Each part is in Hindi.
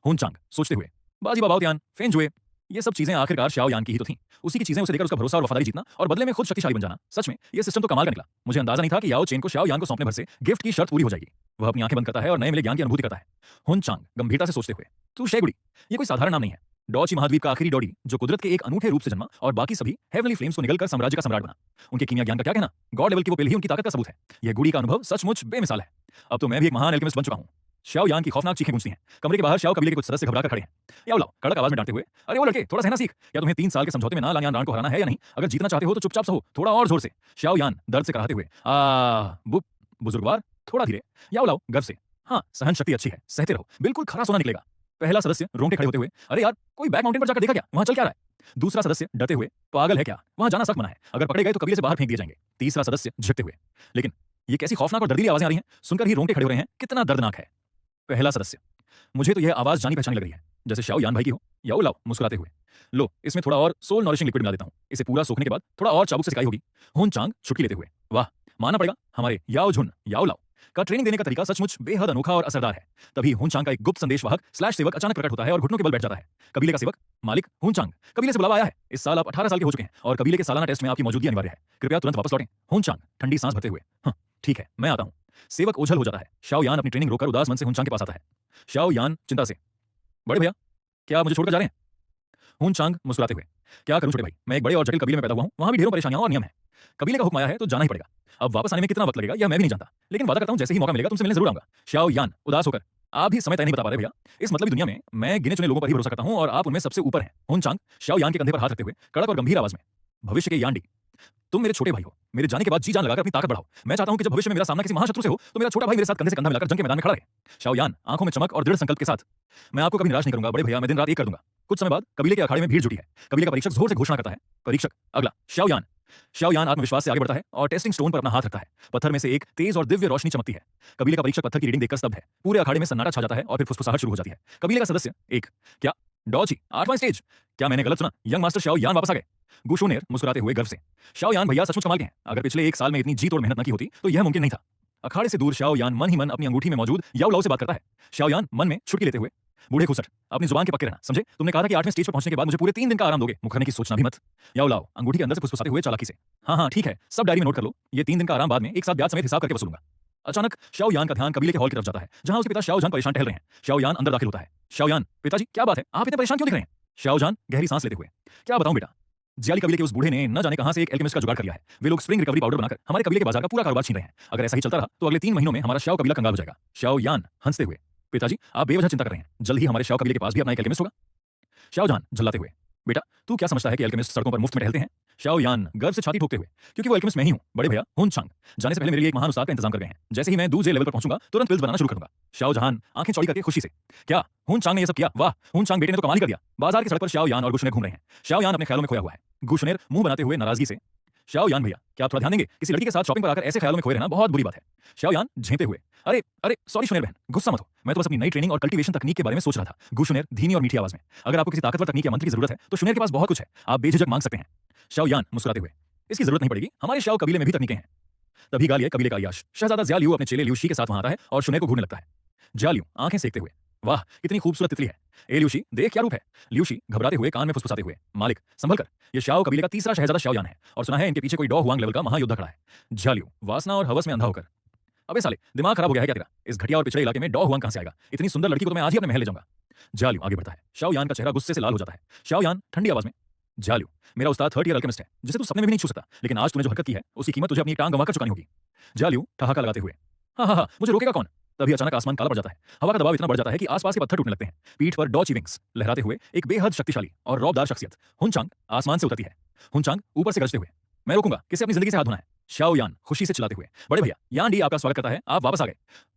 हुन चांग सोचते हुए, बाजी बाबाओ त्यान, फेन जुए, ये सब चीजें आखिरकार शाओ यान की ही तो थीं। उसी की चीजें उसे देकर उसका भरोसा और वफादारी जीतना और बदले में खुद शक्तिशाली बन जाना। सच में ये सिस्टम तो कमाल का निकला। मुझे अंदाजा नहीं था कि याओ चेन को शाओ यान को सौंपने भर से गिफ्ट की शर्त पूरी हो जाएगी। वह अपनी आंखें बंद करता है और नए मिले ज्ञान की अनुभूति करता है। हुन चांग गंभीरता से सोचते हुए, तू शेगुड़ी, ये कोई साधारण नाम नहीं है। डॉची महाद्वीप का आखिरी डॉडी जो कुदरत के एक अनूठे रूप से जन्मा और बाकी सभी हेवनली फ्लेम्स को निगलकर साम्राज्य का सम्राट बना। उनके कीमिया ज्ञान का क्या कहना, गॉड लेवल की वो पहले ही उनकी ताकत का सबूत है। यह गुड़ी का अनुभव सचमुच बेमिसाल है। अब तो मैं भी एक महान एल्केमिस्ट बन चुका हूं। शाओ यान की खौफनाक चीखें गूंजती हैं। कमरे के बाहर शाओ कबीले के कुछ सदस्य घबरा कर खड़े हैं। याओ लाओ कड़क आवाज में डांटते हुए, अरे वो लड़के थोड़ा सहना सीख। क्या तुम्हें 3 साल के समझौते में ना लांग यान को हराना है या नहीं? अगर जीतना चाहते हो तो चुपचाप सहो, थोड़ा और जोर से। शाओ यान दर्द से कराहते हुए, बुप बुजुर्गवार, थोड़ा धीरे। याओ लाओ गर्व से, हाँ सहन शक्ति अच्छी है, सहते रहो, बिल्कुल खरा सोना निकलेगा। पहला सदस्य रोंगटे खड़े होते हुए, अरे यार कोई बैक माउंटेन पर जाकर देखा क्या, वहां चल क्या रहा है? दूसरा सदस्य डरते हुए, पागल है क्या, वहां जाना सख्त मना है, अगर पकड़े गए तो कबीले से बाहर फेंक दिए जाएंगे। तीसरा सदस्य झिकते हुए, लेकिन ये कैसी खौफनाक और दर्दीली आवाजें आ रही हैं, सुनकर ही रोंगटे खड़े हो रहे हैं, कितना दर्दनाक है। पहला सदस्य, मुझे तो यह आवाज जानी पहचानी लग रही है, जैसे शाओ यान भाई की हो। याओ लाओ मुस्कुराते हुए, लो इसमें थोड़ा और सोल नॉरिशिंग लिक्विड मिला देता हूं, इसे पूरा सूखने के बाद थोड़ा और चाबुक से सिकाई होगी। हुन चांग छुटकी लेते हुए, वाह मानना पड़ेगा, हमारे याओ झुन याओ लाओ का ट्रेनिंग देने का तरीका सचमुच बेहद अनोखा और असरदार है। तभी हुन चांग का एक गुप्त संदेशवाहक स्लैश सेवक अचानक प्रकट होता है और घुटनों के बल बैठ जाता है। कबीले का सेवक, मालिक हुन चांग, कबीले से बुलावा आया है। इस साल आप 18 साल के हो चुके हैं और कबीले के सालाना टेस्ट में आपकी मौजूदगी अनिवार्य है। कृपया तुरंत वापस लौटें। हुन चांग ठंडी सांस भरते हुए, हाँ ठीक है मैं आता हूं। सेवक ओझल हो जाता है। शाओ यान अपनी ट्रेनिंग रोककर उदास मन से हुन चांग के पास आता है। शाओ यान चिंता से, बड़े भैया क्या आप मुझे छोड़कर जा रहे हैं? हुन चांग मुस्कुराते हुए, क्या करूं छोटे भाई, मैं एक बड़े और जटिल कबीले में पैदा हुआ हूं, वहां भी ढेरों परेशानियां और नियम है। कबीले का हुक्म आया है तो जाना ही पड़ेगा। अब वापस आने में कितना वक्त लगेगा यह मैं भी नहीं जानता, लेकिन वादा करता हूं जैसे ही मौका मिलेगा तुमसे मिलने जरूर आऊंगा। शाओ यान उदास होकर, आप भी समय तय नहीं बता पा रहे भैया, इस मतलबी दुनिया में मैं गिने चुने लोगों पर ही भरोसा करता हूं और आप उनमें सबसे ऊपर हैं। हुन चांग शाओ यान के कंधे पर हाथ रखते हुए कड़क और गंभीर आवाज में, भविष्य के यानडी, तुम मेरे छोटे भाई हो, मेरे जाने के बाद जी जान लगाकर अपनी ताकत बढ़ाओ। मैं चाहता हूं कि जब भविष्य में मेरा सामना किसी महाशत्रु से हो तो मेरा छोटा भाई मेरे साथ कंधे से कंधा मिलाकर जंग के मैदान में खड़ा रहे। शाओ यान आंखों में चमक और दृढ़ संकल्प के साथ, मैं आपको कभी निराश नहीं करूंगा बड़े भैया, मैं दिन रात एक कर दूंगा। कुछ समय बाद कबीले के अखाड़े में भीड़ जुटी है। कबीले का परीक्षक जोर से घोषणा करता है, परीक्षक अगला शाओ यान। शाओ यान आत्मविश्वास से आगे बढ़ता है और टेस्टिंग स्टोन पर अपना हाथ रखता है। पत्थर में से एक तेज और दिव्य रोशनी चमकती है। कबीले का परीक्षक पत्थर की रीडिंग देखकर स्तब्ध है। पूरे अखाड़े में सन्नाटा छा जाता है और फिर फुसफुसाहट शुरू हो जाती है। कबीले का सदस्य एक, क्या डॉची 8वां स्टेज, क्या मैंने गलत सुना, यंग मास्टर शाओ यान वापस आ गए? गुशोनेर मुस्कुराते हुए गर्व से, शाओ यान भैया सचमुच कमाल के हैं, अगर पिछले 1 साल में इतनी जीत और मेहनत न की होती तो यह मुमकिन नहीं था। अखाड़े से दूर शाओ यान मन ही मन अपनी अंगूठी में मौजूद याओ लाओ से बात करता है। शाओ यान मन में छुटकी लेते हुए, बूढ़े खुसट, अपनी जुबान के पक्के रहना, समझे? तुमने कहा था कि 8वें स्टेज पर पहुंचने के बाद मुझे पूरे 3 दिन का आराम दोगे, मुखरने की सोचना भी मत। याओ लाओ अंगूठी के अंदर से फुसफुसाते हुए चालाकी से, हाँ हाँ ठीक है, सब डायरी में नोट कर लो, ये 3 दिन का आराम बाद में एक साथ ब्याज समेत हिसाब करके वसूलूंगा। अचानक शाओ यान का ध्यान कबीले के हॉल की तरफ जाता है जहां उसके पिता शाओ जान परेशान टहल रहे हैं। शाओ यान अंदर दाखिल होता है। शाओ यान, पिताजी क्या बात है, आप इतने परेशान क्यों दिख रहे हैं? शाओ जान गहरी सांस लेते हुए, क्या बताऊं बेटा, जियाली कबीले के उस बूढ़े ने न जाने कहां से एक एल्केमिस्ट का जुगाड़ कर लिया है। वे लोग स्प्रिंग रिकवरी पाउडर बनाकर हमारे कबीले के बाजार का पूरा कारोबार छीन रहे हैं। अगर ऐसा ही चलता रहा तो अगले 3 महीनों में हमारा शाओ कबीला कंगाल हो जाएगा। शाओ यान हंसते हुए, पिताजी आप बेवजह चिंता कर रहे हैं, जल्द ही हमारे शाओ कबीले के पास भी अपना एक एल्केमिस्ट होगा। शाओ जान झल्लाते हुए, बेटा तू क्या समझता है कि एल्केमिस्ट सड़कों पर मुफ्त में टहलते हैं? शाओ यान गर्व से छाती ठोकते हुए, क्योंकि वो एल्केमिस्ट मैं ही हूं बड़े भैया। हुन चांग जाने से पहले मेरे लिए एक महान उस्ताद का इंतजाम कर गए हैं। जैसे ही मैं दूसरे लेवल पर पहुंचूंगा तुरंत पिल्स बनाना शुरू करूंगा। शाओ जहान आंखें चौड़ी करके खुशी से, क्या हुन चांग ने ये सब किया? वाह, हुन चांग बेटे ने तो कमाल ही कर दिया। बाजार की सड़क पर शाओ यान और गुशनेर घूम रहे हैं। शाओ यान अपने ख्यालों में खोया हुआ है। गुशनेर मुंह बनाते हुए नाराजगी से, शाओ यान भैया क्या आप थोड़ा ध्यान देंगे, किसी लड़की के साथ शॉपिंग पर आकर ऐसे ख्यालों में खोए रहना बहुत बुरी बात है। शाओ यान झेंपते हुए, अरे अरे सॉरी शुनेर बहन, गुस्सा मत हो, मैं तो बस अपनी नई ट्रेनिंग और कल्टीवेशन तकनीक के बारे में सोच रहा था। गुशनेर धीमी और मीठी आवाज में, अगर आपको किसी ताकतवर तकनीक या मंत्र की जरूरत है तो शुनेर के पास बहुत कुछ है, आप बेझिझक मांग सकते हैं। शाओ यान मुस्कुराते हुए, इसकी जरूरत नहीं पड़ेगी, हमारे शाओ कबीले में भी तकनीकें हैं। तभी गालिए कबीले का अय्याश शहजादा ज़िया लियू अपने चेले लियूशी के साथ वहां आता है और शुनेर को घूरने लगता है। ज़िया लियू आंखें सेकते हुए, वाह कितनी खूबसूरत तितली है। ए लियूशी देख क्या रूप है। लियूशी घबराते हुए कान में फुसफुसाते हुए, मालिक संभल कर, ये शाओ कबीले का तीसरा शहजादा शाओ यान है और सुना है इनके पीछे कोई डॉ हुआंग लेवल का महायोद्धा खड़ा है। ज़िया लियू वासना और हवस में अंधा होकर, अबे साले दिमाग खराब हो गया है क्या तेरा, इस घटिया और पिछड़े इलाके में डॉ हुआंग कहां से आएगा, इतनी सुंदर लड़की को तो मैं आज ही अपने महल ले जाऊंगा। ज़िया लियू आगे बढ़ता है। शाओ यान का चेहरा गुस्से से लाल हो जाता है। शाओ यान ठंडी आवाज में, ज़िया लियू मेरा उस्ताद 3rd ईयर अल्केमिस्ट है जिसे तू सपने में भी नहीं छू सकता, लेकिन आज तूने जो हरकत की है उसकी कीमत तुझे अपनी टांग गंवाकर चुकानी होगी। ज़िया लियू ठहाका लगाते हुए, हाँ हाँ हाँ मुझे रोकेगा कौन? तभी अचानक आसमान काला पड़ जाता है। हवा का दबाव इतना बढ़ जाता है कि आसपास के पत्थर टूटने लगते हैं। पीठ पर डॉची विंग्स लहराते हुए एक बेहद शक्तिशाली और रौबदार शख्सियत हुन चांग आसमान से उतरती है। हुन चांग ऊपर से गरजते हुए, मैं रोकूंगा, किसे अपनी जिंदगी से हाथ धोना है। शाओ यान खुशी से चिल्लाते हुए, बड़े भैया यान डी आपका स्वागत करता है, आप वापस आ गए।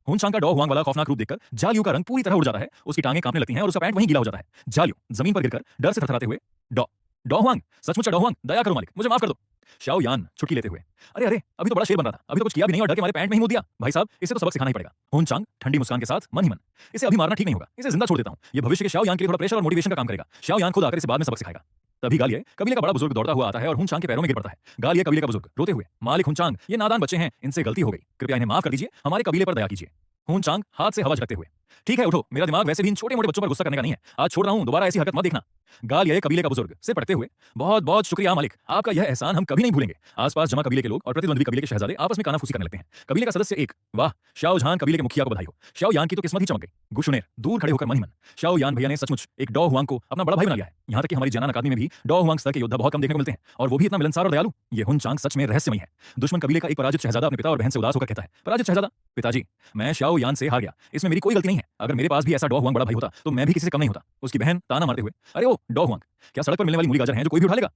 हुन चांग का डॉ हुआंग वाला खौफनाक रूप देखकर ज़िया लियू का रंग पूरी तरह उड़ जाता है, उसकी टांगें कांपने लगती हैं और उसका पैंट वहीं गीला हो जाता है। ज़िया लियू जमीन पर गिरकर डर से थरथराते हुए, डॉ डॉ हुआंग, सचमुच डॉ हुआंग, दया करो मालिक, मुझे माफ कर दो। शाओ यान छुटकी लेते हुए, अरे अरे अभी तो बड़ा शेर बन रहा था, अभी तो कुछ किया भी नहीं और डर के मारे पैंट में ही मुंह दिया। भाई साहब इसे तो सबक सिखाना ही पड़ेगा। हुन चांग ठंडी मुस्कान के साथ मन ही मन, इसे अभी मारना ठीक नहीं होगा, इसे जिंदा छोड़ देता हूं, ये भविष्य के शाओ यान के लिए थोड़ा प्रेशर और मोटिवेशन का काम करेगा। शाओ यान खुद आकर इसे बाद में सबक सिखाएगा। तभी गालिए कबीले का बड़ा बुजुर्ग दौड़ता हुआ आता है और हुन चांग के पैरों में गिर पड़ता है। गालिए कबीले का बुजुर्ग रोते हुए, मालिक हुन चांग ये नादान बच्चे हैं, इनसे गलती हो गई, कृपया इन्हें माफ कर दीजिए, हमारे कबीले पर दया कीजिए। हून चांग हाथ से हवा झटकते हुए। ठीक है उठो, मेरा दिमाग वैसे भी इन छोटे मोटे बच्चों पर गुस्सा करने का नहीं है, आज छोड़ रहा हूं, दोबारा ऐसी हरकत मत देखना। गाल ये कबीले का बुजुर्ग से पटते हुए, बहुत बहुत शुक्रिया मालिक, आपका यह एहसान हम कभी नहीं भूलेंगे। आसपास जमा कबीले के लोग और प्रतिद्वंदी कबीले के शहजादे आपस में कानाफूसी करने लगते हैं। कबीले का सदस्य एक, वाह शाओ जहान कबीले के मुखिया को बधाई हो, शाओ यान की तो किस्मत ही चमक गई। गुशुनेर दूर खड़े होकर मन ही मन, शाओ यान भैया ने सचमुच एक डॉ हुआंग को अपना बड़ा भाई बना लिया है। यहाँ तक कि हमारी जानान अकादमी में भी डॉ हुआंग स्तर के योद्धा बहुत कम देखने को मिलते हैं, और वो भी इतना मिलनसार और दयालु। ये हुन चांग सच में रहस्यमय है। दुश्मन कबीले का एक पराजित शहजादा अपने पिता और बहन से उदास होकर कहता है, पराजित शहजादा, पिताजी मैं शाओ यान से हार गया, इसमें मेरी कोई गलती नहीं है। अगर मेरे पास भी ऐसा डॉ हुआंग बड़ा भाई होता तो मैं भी किसी से कम नहीं होता। उसकी बहन ताना मारते हुए, अरे ओ डॉ हुआंग, क्या सड़क पर मिलने वाली मूली गाजर है जो कोई भी उठा लेगा?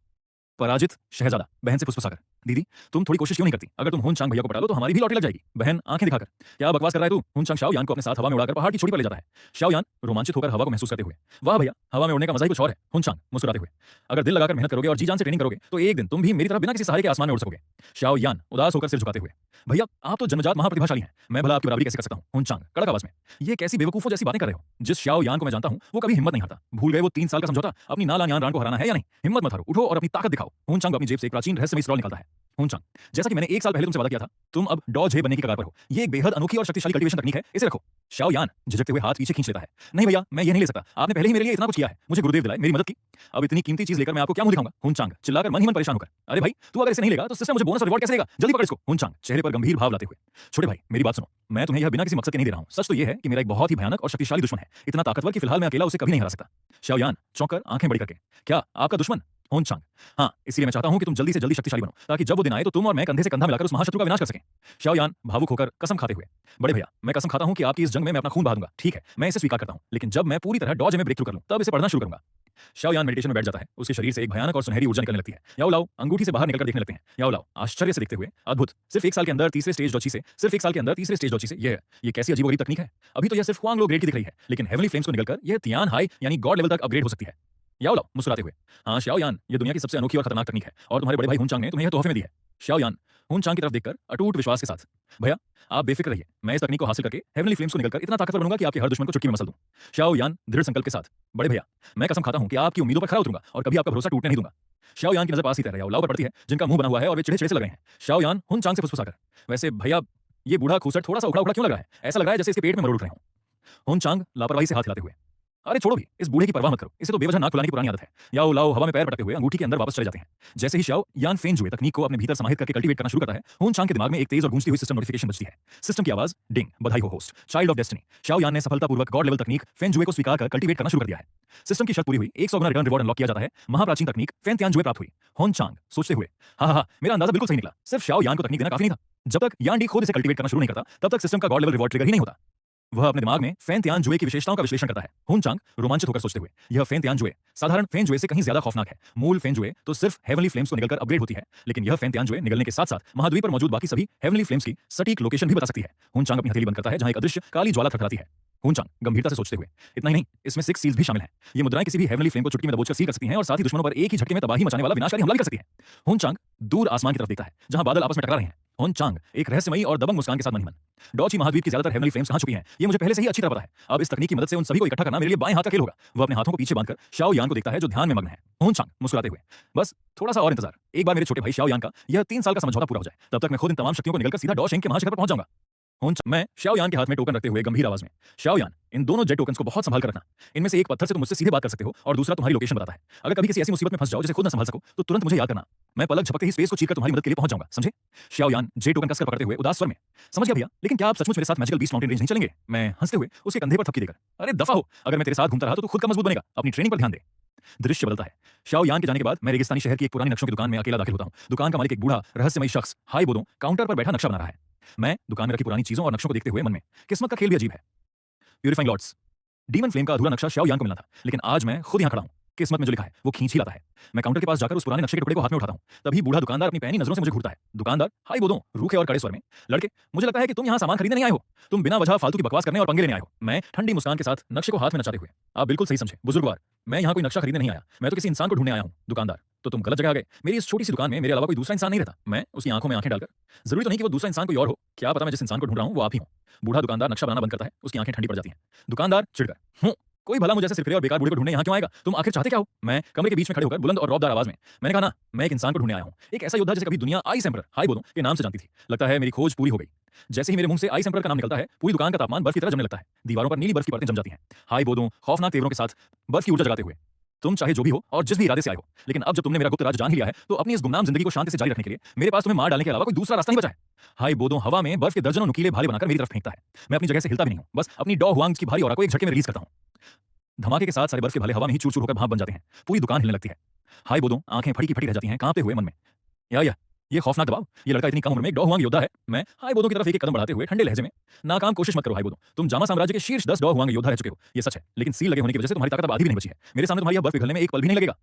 पराजित शहजादा बहन से फुसफुसाकर, दीदी तुम थोड़ी कोशिश क्यों नहीं करती? अगर तुम हुन चांग भैया को पटा लो तो हमारी भी लॉटरी लग जाएगी। बहन आंखें दिखाकर, क्या बकवास कर रहा है तू? हुन चांग शाओ यान को अपने साथ हवा में उड़ाकर पहाड़ की चोटी पर ले जाता है। शाओ यान रोमांचित होकर हवा को महसूस करते हुए, वाह भैया, हवा में उड़ने का मजा ही कुछ और है। हुन चांग मुस्कुराते हुए, अगर दिल लगाकर मेहनत करोगे और जी जान से ट्रेनिंग करोगे तो एक दिन तुम भी मेरी तरह बिना किसी सहारे के आसमान में उड़ सकोगे। शाओ यान उदास होकर सिर झुकाते हुए, भैया आप तो जन्मजात महाप्रतिभाशाली हैं, मैं भला आपकी बराबरी कैसे कर सकता हूं? हुन चांग कड़क आवाज में, ये कैसी बेवकूफों जैसी बातें कर रहे हो? जिस शाओ यान को मैं जानता हूं वो कभी हिम्मत नहीं हारता। भूल गए वो 3 साल का समझौता? अपनी नाला यान रान को हराना है या नहीं? हिम्मत मत हारो, उठो और अपनी ताकत दिखाओ। हुन चांग अपनी जेब से एक प्राचीन रहस्यमयी स्क्रॉल निकालता है। हुन चांग, जैसा कि मैंने 1 साल पहले तुमसे वादा किया था, तुम अब डॉ जे बनने की कगार पर हो। ये एक बेहद अनोखी और शक्तिशाली कल्टीवेशन तकनीक है, इसे रखो। शाओ यान झिझकते हुए हाथ पीछे खींच लेता है, नहीं भैया मैं ये नहीं ले सकता, आपने पहले ही मेरे लिए इतना कुछ किया है, मुझे गुरुदेव दिलाए, मेरी मदद की, अब इतनी कीमती चीज लेकर मैं आपको क्या मुंह दिखाऊंगा? हुन चांग चिल्लाकर मन ही मन परेशान होकर, अरे भाई तू अगर इसे नहीं लेगा तो सिस्टम मुझे बोनस और रिवॉर्ड कैसे देगा? जल्दी पकड़ इसको। हुन चांग चेहरे पर गंभीर भाव लाते हुए, छोटे भाई मेरी बात सुनो, मैं तुम्हें यह बिना किसी मकसद के नहीं दे रहा हूं। सच तो यह है कि मेरा एक बहुत ही भयानक और शक्तिशाली दुश्मन है, इतना ताकतवर कि फिलहाल मैं अकेला उसे कभी नहीं हरा सकता। शाओ यान चौंककर आंखें बड़ी करके, क्या आपका दुश्मन? हुन चांग, हाँ, इसलिए मैं चाहता हूं कि तुम जल्दी से जल्दी शक्तिशाली बनो, ताकि जब वो दिन आए तो तुम और मैं कंधे से कंधा मिलाकर उस महाशत्रु का विनाश कर सकें। शाओ यान भावुक होकर कसम खाते हुए, बड़े भैया मैं कसम खाता हूं कि आपकी इस जंग में मैं अपना खून बहा दूंगा। ठीक है, मैं इसे स्वीकार करता हूं, लेकिन जब मैं पूरी तरह डॉज में ब्रेक थ्रू कर लूं तब इसे पढ़ना शुरू करूंगा। शाओ यान मेडिटेशन में बैठ जाता है, उसके शरीर से एक भयानक और सुनहरी ऊर्जा निकलने लगती है। याओ लाओ अंगूठी से बाहर निकलकर देखने लगते हैं। याओ लाओ आश्चर्य से देखते हुए, अद्भुत, सिर्फ 1 साल के अंदर तीसरे स्टेज डॉची से, सिर्फ 1 साल के अंदर तीसरे स्टेज डॉची से, ये कैसी अजीबोगरीब तकनीक है? अभी तो यह सिर्फ हुआंग लो ग्रेड की दिख रही है, लेकिन हेवनली फ्लेम्स को निकलकर यह तियान हाई यानी गॉड लेवल तक अपग्रेड हो सकती है। याओ लाओ मुस्कुराते हुए, हाँ शाओ यान, ये दुनिया की सबसे अनोखी और खतरनाक तकनीक है और तुम्हारे बड़े भाई हुन चांग ने तुम्हें यह तोहफे में दी है। शाओ यान हुन चांग की तरफ देखकर अटूट विश्वास के साथ, भैया आप बेफिक्र रहिए, मैं इस तकनीक को हासिल करके हेवनली फ्लेम्स को निकलकर इतना ताकतवर बनूंगा कि आपके हर दुश्मन को चुटकी में मसल दूं। शाओ यान दृढ़ संकल्प के साथ, बड़े भैया मैं कसम खाता हूं कि आपकी उम्मीदों पर खरा उतरूंगा और कभी आपका भरोसा टूटने नहीं दूंगा। शाओ यान की नजर पास ही रहा, याओ लाओ पर पड़ती है, जिनका मुंह बना हुआ है और वे चिड़चिड़े से लग रहे हैं। शाओ यान हुन चांग से फुसफुसाकर, वैसे भैया ये बूढ़ा खूसट थोड़ा सा उखड़ा उखड़ा क्यों लग रहा है? ऐसा लग रहा है जैसे इसके पेट में मरोड़ उठ रहे हों। हुन चांग लापरवाही से हाथ हिलाते हुए, अरे छोड़ो भी, इस बूढ़े की परवाह मत करो, इसे तो बेवजह नाक फुलाने की पुरानी आदत है। याओ लाओ हवा में पैर पटकते हुए अंगूठी के अंदर वापस चले जाते हैं। जैसे ही शाओ यान फेंज हुए तकनीक को अपने भीतर समाहित करके कल्टीवेट करना शुरू करता है, हुन चांग के दिमाग में एक तेज और गूंजती हुई सिस्टम नोटिफिकेशन बजती है। सिस्टम की आवाज, डिंग, बधाई हो host, child of destiny, Shao यान ने सफलतापूर्वक गॉड लेवल तकनीक फेंजुए को स्वीकार कर कल्टीवेट करना शुरू कर दिया है। सिस्टम की शर्त पूरी हुई, 100 गुना रिटर्न रिवॉर्ड अनलॉक किया जाता है। महाप्राचीन तकनीक फेन त्यानजुए प्राप्त हुई। हुन चांग सोचते हुए, हाँ मेरा अंदाजा बिल्कुल सही निकला, सिर्फ शाओ यान को तकनीक देना काफी नहीं था। जब तक यान डी खुद इसे कल्टीवेट करना शुरू नहीं करता तब तक सिस्टम का गॉड लेवल रिवॉर्ड ट्रिगर ही नहीं होता। वह अपने दिमाग में फेन त्यान जुए की विशेषताओं का विश्लेषण करता है। हुन चांग रोमांचित होकर सोचते हुए, यह फेन त्यान जुए साधारण फेन जुए से कहीं ज्यादा खौफनाक है। मूल फेन जुए तो सिर्फ हेवनली फ्लेम्स को निकलकर अपग्रेड होती है, लेकिन यह फेन त्यान जुए निकलने के साथ साथ महाद्वीप पर मौजूद बाकी सभी हेवनली फ्लेम्स की सटीक लोकेशन भी बता सकती है। हुन चांग अपनी हथेली बंद करता है जहां एक अदृश्य काली ज्वाला थरथराती है। हुन चांग गंभीरता से सोचते हुए, इतना ही नहीं, इसमें 6 सील्स भी शामिल हैं। ये मुद्राएं किसी भी हेवनली फ्लेम को चुटकी में दबोचकर सील कर सकती हैं और साथ ही दुश्मनों पर एक ही झटके में तबाही मचाने वाला विनाशकारी हमला भी कर सकती है। हुन चांग दूर आसमान की तरफ देखता है जहां बादल आपस में टकरा रहे हैं। हुन चांग एक रहस्यमयी और दबंग मुस्कान के साथ मन ही मन, डॉची महाद्वीप की ज्यादातर हेवनली फ्लेम्स कहां छुपी हैं ये मुझे पहले से ही अच्छी तरह पता है। अब इस तकनीक की मदद से उन सभी को इकट्ठा करना मेरे लिए बाएं हाथ का खेल होगा। वह अपने हाथों को पीछे बांधकर शाओ यान को देखता है जो ध्यान में मग्न है। हुन चांग मुस्कुराते हुए, बस थोड़ा सा और इंतजार, एक बार मेरे छोटे भाई शाओ यान का यह 3 साल का समझौता पूरा हो जाए, तब तक मैं खुद इन तमाम शक्तियों को निकलकर सीधा डॉ शेंग के महाशिखर पर पहुंच जाऊंगा। मैं शाओ यान के हाथ में टोकन रखते हुए गंभीर आवाज में, शाओ यान इन दोनों जेट टोकन्स को बहुत संभाल कर रखना, इनमें से एक पत्थर से तुम मुझसे सीधे बात कर सकते हो और दूसरा तुम्हारी लोकेशन बताता है। अगर कभी किसी ऐसी मुसीबत में फंस जाओ जिसे खुद न संभाल सको तो तुरंत मुझे याद करना, मैं पलक झपकते ही स्पेस को चीरकर तुम्हारी मदद के लिए पहुंच जाऊंगा, समझे? शाओ यान जेट टोकन कसकर पकड़ते हुए उदास स्वर में, समझ गया भैया, लेकिन क्या आप सचमुच मेरे साथ मैजिकल बीस्ट माउंटेन रेंज नहीं चलेंगे? मैं हंसते हुए उसके कंधे पर थपकी देकर, अरे दफा हो, अगर मैं तेरे साथ घूमता रहा तो तू खुद का मजबूत बनेगा, अपनी ट्रेनिंग पर ध्यान दे। दृश्य बदलता है। शाओ यान के जाने के बाद मैं रेगिस्तानी शहर की एक पुरानी नक्शों की दुकान में अकेला दाखिल होता हूं। दुकान का मालिक एक बूढ़ा रहस्यमयी शख्स हाई बोदों काउंटर पर बैठा नक्शा बना रहा है। मैं दुकान में रखी पुरानी चीजों और नक्शों को देखते हुए मन में, किस्मत का खेल भी अजीब है। प्यूरिफाइंग लॉर्ड्स, डीमन फ्लेम का अधूरा नक्शा शाओ यान को मिलना था, लेकिन आज मैं खुद यहां खड़ा हूं। किस्मत में जो लिखा है वो खींच ही लाता है। मैं काउंटर के पास जाकर उस पुराने नक्शे के टुकड़े को हाथ में उठाता हूं। तभी बूढ़ा दुकानदार अपनी पैनी नजरों से मुझे घूरता है। दुकानदार हाई बोदों रूखे और कड़े स्वर में, लड़के मुझे लगता है कि तुम यहां सामान खरीदने नहीं आए हो, तुम बिना वजह फालतू की बकवास करने और पंगे लेने आए हो। मैं ठंडी मुस्कान के साथ नक्शे को हाथ में नचाते हुए, आप बिल्कुल सही समझे बुजुर्गवार, मैं यहां कोई नक्शा खरीदने नहीं आया, मैं तो किसी इंसान को ढूंढने आया हूं। दुकानदार, तो तुम गलत जगह आ गए। मेरी इस छोटी सी दुकान में मेरे अलावा कोई दूसरा इंसान नहीं रहता। मैं उसकी आंखों में आंखें डालकर, जरूरी तो नहीं कि वो दूसरा इंसान कोई और हो, क्या पता मैं जिस इंसान को ढूंढ रहा हूं वो आप ही हो। बूढ़ा दुकानदार नक्शा बनाना बंद करता है, उसकी आंखें ठंडी पड़ जाती हैं। दुकानदार चिढ़कर, कोई भला मुझे ऐसे सिरफिरे और बेकार बूढ़े को ढूंढने यहाँ क्यों आएगा? तुम आखिर चाहते क्या हो? मैं कमरे के बीच में खड़े होकर बुलंद और रौबदार आवाज में मैंने कहा ना, मैं एक इंसान को ढूंढने आया हूँ, एक ऐसा योद्धा जिसे कभी दुनिया आइस एम्परर हाई बोदो के नाम से जानती थी। लगता है मेरी खोज पूरी हो गई। जैसे ही मेरे मुंह से आइस एम्परर का नाम निकलता है, पूरी दुकान का तापमान बर्फ की तरह जमने लगता है। दीवारों पर नीली बर्फ की परतें जम जाती हैं। हाई बोदो खौफनाक तेवरों के साथ बर्फ की ऊर्जा जगाते हुए, तुम चाहे जो भी हो और जिस भी इरादे से आए हो, लेकिन अब जब तुमने मेरा गुप्त राज जान ही लिया है, तो अपनी इस गुमनाम जिंदगी को शांति से जारी रखने के लिए मेरे पास तुम्हें मार डालने के अलावा कोई दूसरा रास्ता नहीं बचा है। हाई बोदो हवा में बर्फ के दर्जनों नुकीले भाले बनाकर मेरी तरफ फेंकता है। मैं अपनी जगह से हिलता भी नहीं हूं, बस अपनी डॉ हुआंग की भारी ऑरा को एक झटके में रिलीज करता हूं। धमाके के साथ सारे बर्फ के भाले हवा में ही चूर-चूर होकर भाप बन जाते हैं। पूरी दुकान हिलने लगती है। हाई बोदो आंखें फटी की फटी रह जाती हैं, कांपते हुए मन में या ये खौफनाक दबाव, ये लड़का इतनी कम उम्र में एक डॉ हुआंग योद्धा है। मैं हाई बोदो की तरफ एक कदम बढ़ाते हुए ठंडे लहजे में, नाकाम कोशिश मत करो हाई बोदो, तुम जामा साम्राज्य के शीर्ष 10 डॉ हुआंग योद्धा रह चुके हो, ये सच है, लेकिन सील लगे होने की वजह से तुम्हारी ताकत अब आधी भी नहीं बची है। मेरे सामने तुम्हारी बर्फ पिघलने में एक पल भी नहीं लगेगा।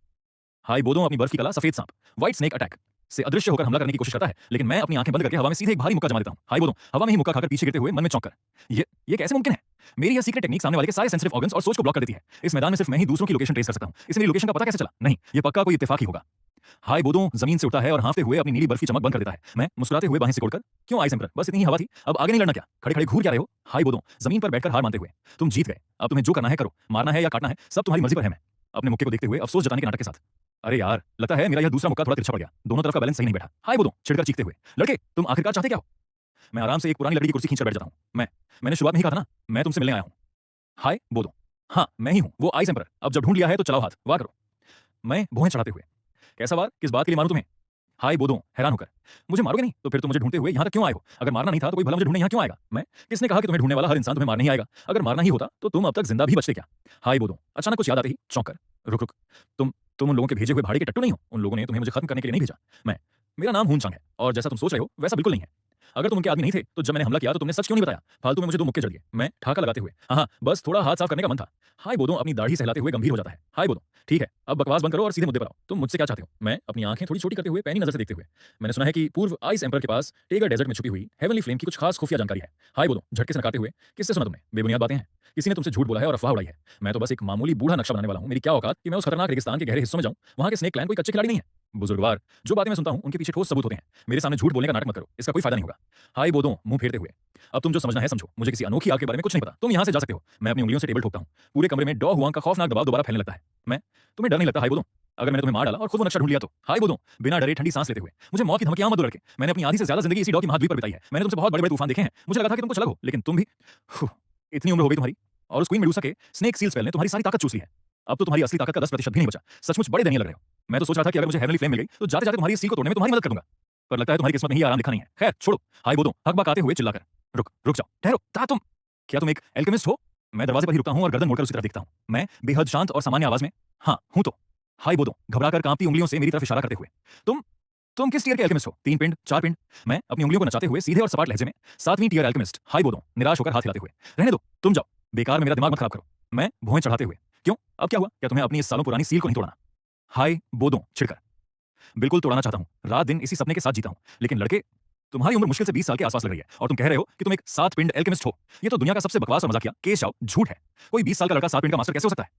हाई बोदो अपनी बर्फ की कला सफेद सांप व्हाइट स्नेक अटैक से अदृश्य होकर हमला करने की कोशिश करता है, लेकिन मैं अपनी आंखें बंद करके हवा में सीधे एक भारी मुक्का जमा देता हूं। हाई बोदो हवा में ही मुक्का खाकर पीछे गिरते हुए मन में चौंक कर, ये कैसे मुमकिन है? मेरी यह सीक्रेट टेक्निक सामने वाले के सारे सेंसिटिव ऑर्गन्स और सोच को ब्लॉक कर देती है। इस मैदान में सिर्फ मैं ही दूसरों की लोकेशन ट्रेस कर सकता हूं। इस मेरी लोकेशन का पता कैसे चला? नहीं, ये पक्का कोई इत्तेफाक ही होगा। हाई बोदो जमीन से उठता है और हांफते हुए अपनी नीली बर्फ की चमक बंद कर देता है। मैं मुस्कुराते हुए बाहें सिकोड़कर, क्यों आइस एम्परर, बस इतनी ही हवा थी, अब आगे नहीं लड़ना क्या? खड़े खड़े घूर क्या रहे हो? हाई बोदो जमीन पर बैठकर हार मानते हुए, तुम जीत गए, अब तुम्हें जो करना है करो, मारना है या काटना है सब तुम्हारी मर्जी पर है। मैं अपने मुक्के को देखते हुए अफसोस जताने के नाटक के साथ, अरे यार, लगता है मेरा यह दूसरा मुक्का थोड़ा तिरछा पड़ गया, दोनों तरफ का बैलेंस सही नहीं बैठा। हाई बोदो छिड़कर चीखते हुए, लड़के तुम आखिरकार चाहते क्या हो? मैं आराम से एक पुरानी लकड़ी की कुर्सी खींचकर बैठ जाता हूं। मैंने शुरुआत में ही कहा था ना, मैं तुमसे मिलने आया हूं। हाय बोदो, हाँ मैं ही हूं, वो आइस एम्परर। अब जब ढूंढ लिया है तो चलाओ हाथ, वार करो। मैं भौहें चढ़ाते हुए, कैसा वार, किस बात के लिए मारूं तुम्हें? हाय बोदो हैरान होकर, मुझे मारोगे नहीं तो फिर तुम मुझे ढूंढते हुए यहाँ तक क्यों आए हो? अगर मारना नहीं था तो कोई भला मुझे ढूंढने यहाँ क्यों आएगा? मैं किसने कहा कि तुम्हें ढूंढने वाला हर इंसान तुम्हें मारने ही आएगा? अगर मारना ही होता तो तुम अब तक जिंदा भी बचते क्या? हाय बोदो अचानक कुछ याद आते ही चौंक कर, रुक, तुम उन लोगों के भेजे हुए भाड़े के टट्टू नहीं हो। उन लोगों ने तुम्हें मुझे खत्म करने के लिए नहीं भेजा। मेरा नाम हुन चांग है और जैसा तुम सोच रहे हो वैसा बिल्कुल नहीं है। अगर तुम उनके आदमी नहीं थे तो जब मैंने हमला किया तो तुमने सच क्यों नहीं बताया? फालतू में मुझे दो मुक्के जड़ दिए। मैं ठाका लगाते हुए, हाँ बस थोड़ा हाथ साफ करने का मन था। हाय बोदो अपनी दाढ़ी सहलाते हुए गंभीर हो जाता है। हाय बोदो ठीक है, अब बकवास बंद करो और सीधे मुद्दे पर आओ, तुम मुझसे क्या चाहते हो? मैं अपनी आंखें थोड़ी छोटी करते हुए पैनी नजर से देखते हुए, मैंने सुना है कि पूर्व आइस एम्परर के पास टेगर डेजर्ट में छुपी हुई हेवनली फ्लेम की कुछ खास खुफिया जानकारी है। हाय बोदो झटके से नकारते हुए, किससे सुना तुमने? बेबुनियाद बातें हैं, किसी ने तुमसे झूठ बोला है और अफवाह उड़ाई है। मैं तो बस एक मामूली बूढ़ा नक्शा बनाने वाला हूं, मेरी क्या औकात कि मैं उस खतरनाक रेगिस्तान के गहरे हिस्सों में जाऊं? वहां के स्नेक क्लैन कोई कच्चे खिलाड़ी नहीं है। बुजुर्गवार, जो बातें मैं सुनता हूं उनके पीछे ठोस सबूत होते हैं। मेरे सामने झूठ बोलने का नाटक मत करो, इसका कोई फायदा नहीं होगा। हाय बोदो मुंह फेरते हुए, अब तुम जो समझना है समझो, मुझे किसी अनोखी आग के बारे में कुछ नहीं पता, तुम यहां से जा सकते हो। मैं अपनी उंगलियों से टेबल ठोकता हूं। पूरे कमरे में डॉ हुआंग का खौफनाक दबाव दोबारा फैलने लगता है। तुम्हें डर नहीं लगता हाय बोदो? अगर मैंने तुम्हें मार डाला और खुद वो नक्शा ढूंढ लिया तो? हाय बोदो बिना डरे ठंडी सांस लेते हुए, मुझे मौत की धमकियां मत दो लड़के, मैंने अपनी आधी से ज्यादा जिंदगी इसी डॉ की महाद्वीप पर बिताई है। मैंने तुमसे बहुत बड़े बड़े तूफान देखे हैं, मुझे लगा था कि तुम कुछ अलग हो, लेकिन तुम भी इतनी उम्र हो गई तुम्हारी और उस क्वीन मेडूसा के स्नेक सील स्पेल ने तुम्हारी सारी ताकत चूस ली है। अब तो तुम्हारी असली ताकत का 10% भी नहीं बचा। सचमुच बड़े दयनीय लग रहे हो। मैं तो सोच रहा था कि अगर मुझे हेवनली फ्लेम मिल गई तो जाते जाते तुम्हारी इस सील को तोड़ने में तुम्हारी मदद करूंगा, पर लगता है तुम्हारी किस्मत में ही आराम लिखा नहीं है। खैर छोड़ो। हाय बोदो हकबक आते हुए चिल्लाकर, रुक जाओ, ठहरो, क्या तुम एक एल्केमिस्ट हो? मैं दरवाजे पर ही रुकता हूं और गर्दन मोड़कर उसी तरफ देखता हूं। मैं बेहद शांत और सामान्य आवाज में, हाँ हूं तो। हाय बोदो घबराकर कांपती उंगलियों से मेरी तरफ इशारा करते हुए, तुम किस टियर के एल्केमिस्ट हो? 3 पिंड, 4 पिंड? मैं अपनी उंगलियों को नचाते हुए सीधे और सपाट लहजे में, 7वीं टियर एल्केमिस्ट। हाय बोदो निराश होकर हाथ हिलाते हुए, रहने दो, तुम जाओ, बेकार में मेरा दिमाग मत खराब करो। मैं भौहें चढ़ाते हुए, क्यों, अब क्या हुआ? क्या तुम्हें अपनी इस सालों पुरानी सील को नहीं तोड़ना? हाय बोदो छिड़कर, बिल्कुल तोड़ना चाहता हूं, रात दिन इसी सपने के साथ जीता हूं, लेकिन लड़के तुम्हारी उम्र मुश्किल से 20 साल के आसपास लग रही है और तुम कह रहे हो कि तुम एक 7 पिंड एल्केमिस्ट हो। ये तो दुनिया का सबसे बकवास और मजाकिया केस जाओ झूठ है। कोई 20 साल का लड़का 7 पिंड का मास्टर कैसे हो सकता है?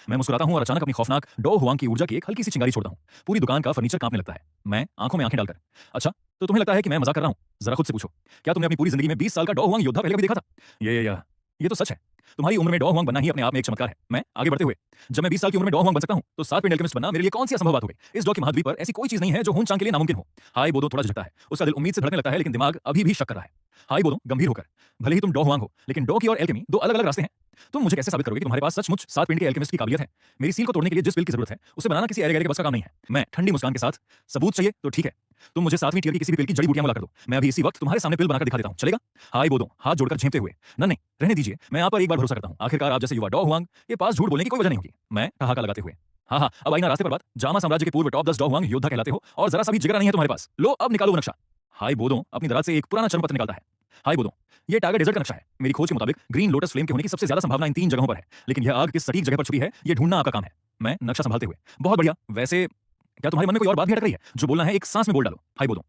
मैं मुस्कुराता हूं और अचानक अपनी खौफनाक डॉ हुआंग की ऊर्जा की एक हल्की सी चिंगारी छोड़ता हूं। पूरी दुकान का फर्नीचर कांपने लगता है। मैं आंखों में आंखें डालकर, अच्छा तो तुम्हें लगता है कि मैं मजाक कर रहा हूं? जरा खुद से पूछो, क्या तुमने अपनी पूरी जिंदगी में 20 साल का डॉ हुआंग योद्धा पहले कभी देखा था? ये तो सच है। तुम्हारी उम्र में डॉ हुआंग बनना ही अपने आप में एक चमत्कार है। मैं आगे बढ़ते हुए, जब मैं 20 साल की उम्र में डॉ हुआंग बन सकता हूं तो 7 पिंड एल्केमिस्ट बनना मेरे लिए कौन सी असंभव बात हो गई? इस डॉ की महाद्वीप पर ऐसी कोई चीज नहीं है जो हुन चांग के लिए नामुमकिन हो। हाय बोदो थोड़ा झटकता है, उसका दिल उम्मीद से धड़कने लगता है, लेकिन दिमाग अभी भी शक कर रहा है। हाय बोदो गंभीर होकर, भले ही तुम डॉ हुआंग हो, लेकिन डॉ की और एल्केमी दो अलग अलग रास्ते हैं। तुम मुझे कैसे साबित करोगे कि तुम्हारे पास सचमुच 7 पिंड के एल्केमिस्ट की काबिलियत है? मेरी सील को तोड़ने के लिए जिस पिल की जरूरत है उसे बनाना किसी अरे गहरे के बस का काम नहीं है। मैं ठंडी मुस्कान के साथ, सबूत चाहिए तो ठीक है, तुम मुझे 7वीं टियर की किसी भी पिल की जड़ी बूटियां मिला कर दो, मैं अभी इसी वक्त तुम्हारे सामने पिल बनाकर दिखा देता हूं, चलेगा? हाय बोदो हाथ जोड़कर झेंपते हुए, नहीं रहने दीजिए, मैं आप पर एक बार भरोसा करता हूं। आखिरकार आप जैसे युवा डॉ हुआंग के पास झूठ बोलने की कोई वजह नहीं होगी। मैं ठहाका लगाते हुए, हाँ अब आई ना रास्ते पर बात, जामा साम्राज्य के पूर्व टॉप 10 डॉ हुआंग योद्धा कहलाते हो और जरा सा भी जिगरा नहीं है तुम्हारे पास। लो अब निकालो वो नक्शा। हाय बोदो अपनी दराज से एक पुराना चर्म पत्र निकालता है। हाय बोदो ये टाइगर डेजर्ट का नक्शा है। मेरी खोज के मुताबिक ग्रीन लोटस फ्लेम के होने की सबसे ज्यादा संभावना इन 3 जगहों पर है, लेकिन यह आग किस सटीक जगह पर छुपी है ये ढूंढना आपका काम है। मैं नक्शा संभालते हुए, बहुत बढ़िया, वैसे क्या तुम्हारे मन में कोई और बात भी अटक रही है? जो बोलना है एक सांस में बोल डालो। हाय बोदो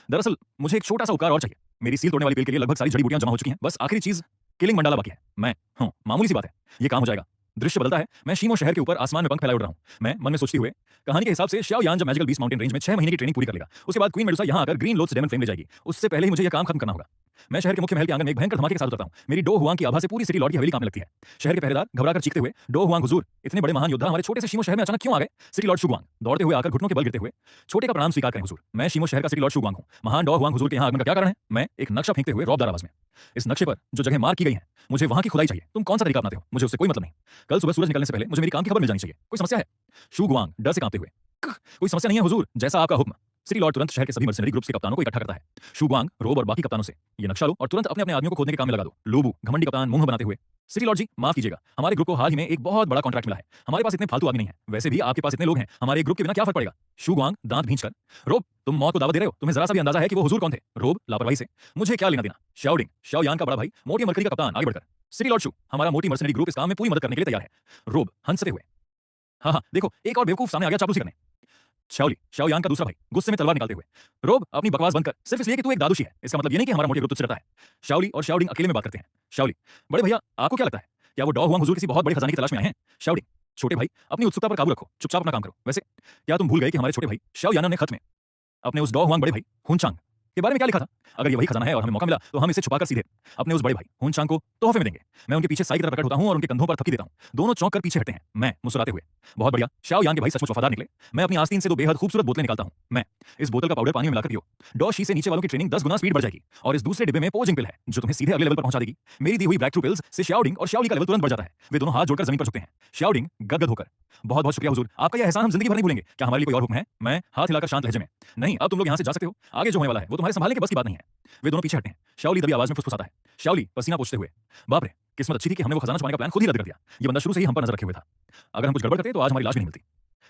दरअसल मुझे एक छोटा सा उपकार और चाहिए। मेरी सील तोड़ने वाली पिल के लिए लगभग सारी जड़ी बूटियां जमा हो चुकी हैं, बस आखिरी चीज किलिंग मंडाला बाकी है। मैं मामूली सी बात है, ये काम हो जाएगा। दृश्य बदलता है, मैं शीमो शहर के ऊपर आसमान में पंख फैलाए उड़ रहा हूं। मैं मन में सोचते हुए, कहानी के हिसाब से शाओ यान जब मैजिकल बीस्ट माउंटेन रेंज में 6 महीने की ट्रेनिंग पूरी कर लेगा, उसके बाद क्वीन मेडुसा यहां आकर ग्रीन लोथ्स डेमन फ्लेम ले जाएगी। उससे पहले ही मुझे यह काम खत्म करना होगा। मैं शहर के मुख्य महल के आंगन में एक भयंकर धमाके के साथ उतरता हूँ। मेरी डो हुआंग की आभा से पूरी सिटी लॉर्ड की हवेली कांपने लगती है। शहर के पहरेदार घबराकर चीखते हुए, डो हुआंग हुजूर, इतने बड़े महान योद्धा हमारे छोटे से शीमो शहर में अचानक क्यों आ गए? सिटी लॉर्ड शुगवांग दौड़ते हुए आकर घुटनों के बल गिरते हुए, छोटे का प्रणाम स्वीकार करें हुजूर, मैं शीमो शहर का सिटी लॉर्ड शुगवांग हूँ। महान डो हुआंग हुजूर के यहाँ आगमन का क्या कारण है? मैं एक नक्शा फेंकते हुए रौबदार आवाज में, इस नक्शे पर जो जगह मार्क की गई है, मुझे वहां की खुदाई चाहिए। तुम कौन सा तरीका अपनाते हो? मुझे उससे कोई मतलब नहीं। कल सुबह सूरज निकलने से पहले मुझे मेरी काम की खबर मिल जानी चाहिए। कोई समस्या है? शुगवांग डर से कांपते हुए, कोई समस्या नहीं है हुजूर, जैसा आपका हुक्म। सिटी लॉर्ड तुरंत शहर के सभी मर्सनरी ग्रुप्स के कप्तानों को इकट्ठा करता है। शुगवांग, रोब और बाकी कप्तानों से ये नक्शा लो और तुरंत अपने अपने आदमियों को खोदने के काम में लगा दो। लोबू घमंडी कप्तान मुंह बनाते हुए, सिटी लॉर्ड जी माफ कीजिएगा, हमारे ग्रुप को हाल ही में एक बहुत बड़ा कॉन्ट्रैक्ट मिला है। हमारे पास इतने फालतू आदमी नहीं है। वैसे भी आपके पास इतने लोग हैं, हमारे ग्रुप के बिना क्या फर्क पड़ेगा? शुगवांग दांत भींचकर, रोब तुम मौत को दावत दे रहे हो? तुम्हें जरा सा भी अंदाजा है कि वो हुजूर कौन थे? रोब लापरवाही से, मुझे क्या लेना देना? शाओडिंग, शाओयान का बड़ा भाई, मोटी मरकरी का कप्तान आगे बढ़कर, सिटी लॉर्ड शू, हमारा मोटी मर्सनरी ग्रुप इस काम में पूरी मदद करने के लिए तैयार है। रोब हंसते हुए, हाँ हाँ देखो एक और बेवकूफ सामने आ गया चापलूसी करने। शाओली, शाओयान का दूसरा भाई, गुस्से में तलवार निकालते हुए, रोब अपनी बकवास बंद कर, सिर्फ इसलिए कि तू एक दादूशी है इसका मतलब ये नहीं कि हमारा मोटी ग्रुप तुझसे डरता है। शाओली और शाओडिंग अकेले में बात करते हैं। शाओली, बड़े भैया आपको क्या लगता है, क्या वो डॉ हुआंग हुजूर किसी बहुत बड़े खजाने की तलाश में आए हैं? शाओडिंग, छोटे भाई अपनी उत्सुकता पर काबू रखो, चुपचाप अपना काम करो। वैसे क्या तुम भूल गए कि हमारे छोटे भाई शाओयान ने खत में अपने उस डॉ हुआंग बड़े भाई हुनचांग के बारे में क्या लिखा था? अगर ये वही खजाना है और हमें मौका मिला तो हम इसे छुपाकर सीधे अपने उस बड़े भाई हुनचांग को तोहफे में देंगे। मैं उनके पीछे साई की तरह प्रकट होता हूं और उनके कंधों पर थपकी देता हूं। दोनों चौंक कर पीछे हटते हैं। मैं मुस्कुराते हुए, बहुत बढ़िया, शाओयान के भाई सचमुच वफादार निकले। मैं अपनी आस्तीन से दो बेहद खूबसूरत बोतलें निकालता हूं। मैं इस बोतल का पाउडर पानी में मिलाकर पियो। डॉ शी से नीचे वालों की ट्रेनिंग 10 गुना स्पीड बढ़ जाएगी और इस दूसरे डिब्बे में पोजिंग पिल है जो तुम्हें सीधे अगले लेवल पर पहुंचा देगी। मेरी दी हुई ब्लैक ट्रू पिल्स से शाओडिंग और शाओली का लेवल तुरंत बढ़ जाता है। वे दोनों हाथ जोड़कर जमीन पर झुकते हैं। शाओडिंग गदगद होकर, बहुत बहुत शुक्रिया हुजूर, आपका यह एहसान हम जिंदगी भर नहीं भूलेंगे। क्या हमारे लिए कोई और हुक्म है? मैं हाथ हिलाकर शांत लहजे में, नहीं अब तुम लोग यहां से जा सकते हो। आगे जो होने वाला है वो तुम्हारे संभालने के बस की बात नहीं है। वे दोनों पीछे हटते हैं। शाओली दबी आवाज में फुसफुसाता है। शाओली पसीना पोंछते हुए, बाप रे, किस्मत अच्छी थी कि हमने वो खजाना छुपाने का प्लान खुद ही रद्द कर दिया। ये बंदा शुरू से ही हम पर नजर रखे हुए था। अगर हम कुछ गड़बड़ करते तो आज हमारी लाश भी नहीं मिलती।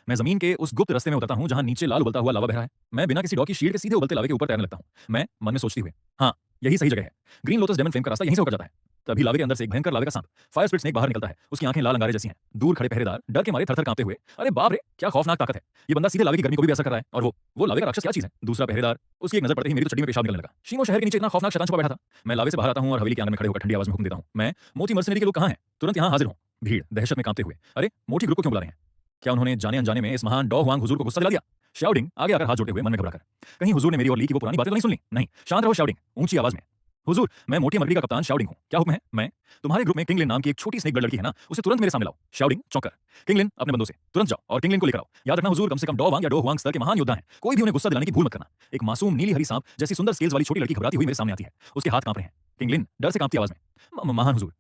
मैं जमीन के उस गुप्त रास्ते में उतरता हूं जहां नीचे लाल उबलता हुआ लावा बह रहा है। मैं बिना किसी डॉ की शील्ड के सीधे उबलते लावे के ऊपर तैरने लगता हूं। मैं मन में सोचती हुए, हाँ यही सही जगह है। ग्रीन लोटस डेमन फ्लेम का रास्ता यहीं से होकर जाता है। तभी लावे के अंदर से एक भयंकर लावे का सांप, फायर स्पिरिट स्नेक बाहर निकलता है। उसकी आंखें लाल अंगारे जैसी हैं। दूर खड़े पहरेदार डर के मारे थरथर कांपते हुए, अरे बाप रे क्या खौफनाक ताकत है। ये बंदा सीधे लावे की गर्मी को भी असर कर रहा है। और वो लावे का राक्षस क्या चीज है? दूसरा पहरेदार, उसकी एक नजर पड़ते ही मेरी तो चड्डी में पेशाब निकलने लगा। शीमो शहर के नीचे इतना खौफनाक शैतान छुपा बैठा था। मैं लावे से बाहर आता हूं और हवेली के आंगन में खड़े होकर ठंडी आवाज में हुक्म देता हूं, मैं मोटी मर्सनरी के लोग कहां हैं? तुरंत यहां हाजिर हो। भीड़ दहशत में कांपते हुए, अरे मोटी ग्रुप को क्यों बुला रहे हैं? क्या उन्होंने जाने अनजाने में इस महान डॉ हुआंग हुजूर को गुस्सा दिला दिया? शाओडिंग आगे आकर हाथ जोड़ते हुए मन में घबराकर, कहीं हुजूर ने मेरी और ली की वो पुरानी बातें तो नहीं सुन ली? नहीं, शांत रहो शाओडिंग, ऊंची आवाज में, हुजूर मैं मोटी मरकरी का कप्तान शाओडिंग हूं, क्या हुक्म है? मैं, तुम्हारे ग्रुप में किंगलिन नाम की एक छोटी स्नेक ब्लड लड़की है ना, उसे तुरंत मेरे सामने लाओ। शाओडिंग चौंकर, किंगलिन अपने बंदों से तुरंत जाओ और किंगलिन को लेकर आओ। याद रखना हुजूर कम से कम डॉ वांग या डो हुआंग स्तर के महान योद्धा हैं। कोई भी उन्हें गुस्सा दिलाने की भूल मत करना। एक मासूम नीली हरी सांप जैसी सुंदर स्केल्स वाली छोटी लड़की घबराती हुई मेरे सामने आती है। उसके हाथ कांप रहे हैं। किंगलिन डर से कांपती आवाज में, महान हुजूर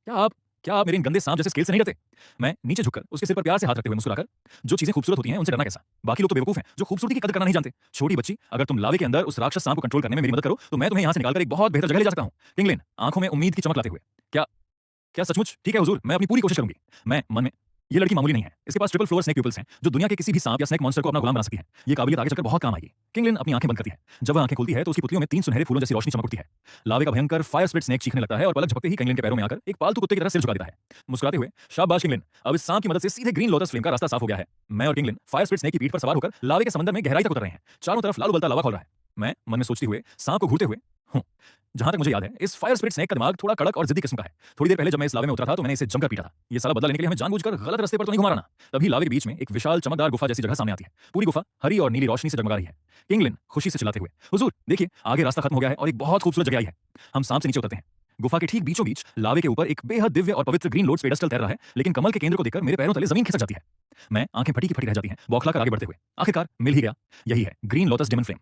क्या आप मेरे इन गंदे सांप जैसे स्केल से नहीं डरते? मैं नीचे झुककर उसके सिर पर प्यार से हाथ रखते हुए मुस्कुराकर, जो चीजें खूबसूरत होती हैं उनसे डरना कैसा? बाकी लोग तो बेवकूफ हैं जो खूबसूरती की कदर करना नहीं जानते। छोटी बच्ची, अगर तुम लावे के अंदर उस राक्षस सांप को कंट्रोल करने में मेरी मदद करो तो मैं तुम्हें यहां से निकालकर एक बहुत बेहतर जगह ले जा सकता हूं। किंगलिन आंखों में उम्मीद की चमक लाते हुए, क्या क्या सचमुच? ठीक है हुजूर, मैं अपनी पूरी कोशिश करूंगी। मैं मन में, ये लड़की मामूली नहीं है। इसके पास ट्रिपल फ्लोर स्नेक प्यूपल्स हैं जो दुनिया के किसी भी सांप या स्नेक मॉन्स्टर को अपना गुलाम बना सकती है। ये काबिलियत आगे चलकर बहुत काम आएगी। किंगलिन अपनी आंखें बंद करती है। जब वह आंखें खुलती है तो उसकी पुतलियों में 3 सुनहरे फूलों जैसी रोशनी चमक उठती है। लावे का भयंकर फायर स्पिरिट स्नेक चीखने लगता है और पलक झपकते ही किंगलिन के पैरों में आकर एक पालतू कुत्ते की तरह सिर झुका देता है, मुस्कुराते हुए, शाबाश किंगलिन, अब इस सांप की मदद से सीधे ग्रीन लोटस फ्लेम का रास्ता साफ हो गया है। मैं और किंगलिन फायर स्पिरिट स्नेक की पीठ पर सवार होकर लावे के समंदर में गहराई तक उतर रहे हैं। चारों तरफ लाल उबलता लावा खोल रहा है। मैं मन में सोचती हुए सांप को घूरते हुए हूं। जहां तक मुझे याद है इस फायर स्पिरिट स्नेक का दिमाग थोड़ा कड़क और जिद्दी किस्म का है। थोड़ी देर पहले जब मैं इस लावे में उतरा था तो मैंने इसे जमकर पीटा था। ये साला बदला लेने के लिए हमें जानबूझकर गलत रास्ते पर तो नहीं घुमा रहा ना। तभी लावे के बीच में एक विशाल चमकदार गुफा जैसी जगह सामने आती है। पूरी गुफा हरी और नीली रोशनी से जगमगा रही है। किंगलिन खुशी से चिल्लाते हुए, हुजूर देखिए आगे रास्ता खत्म हो गया है और एक बहुत खूबसूरत जगह आई है। हम सांप से नीचे उतरते हैं। गुफा के ठीक बीचों बीच लावे के ऊपर एक बेहद दिव्य और पवित्र ग्रीन लोटस पेडस्टल तैर रहा है, लेकिन कमल के केंद्र को देखकर मेरे पैरों तले जमीन खिसक जाती है। मैं आंखें फटी की फटी रह जाती हैं, बौखलाकर आगे बढ़ते हुए, आखिरकार मिल ही गया। यही है green lotus demon flame,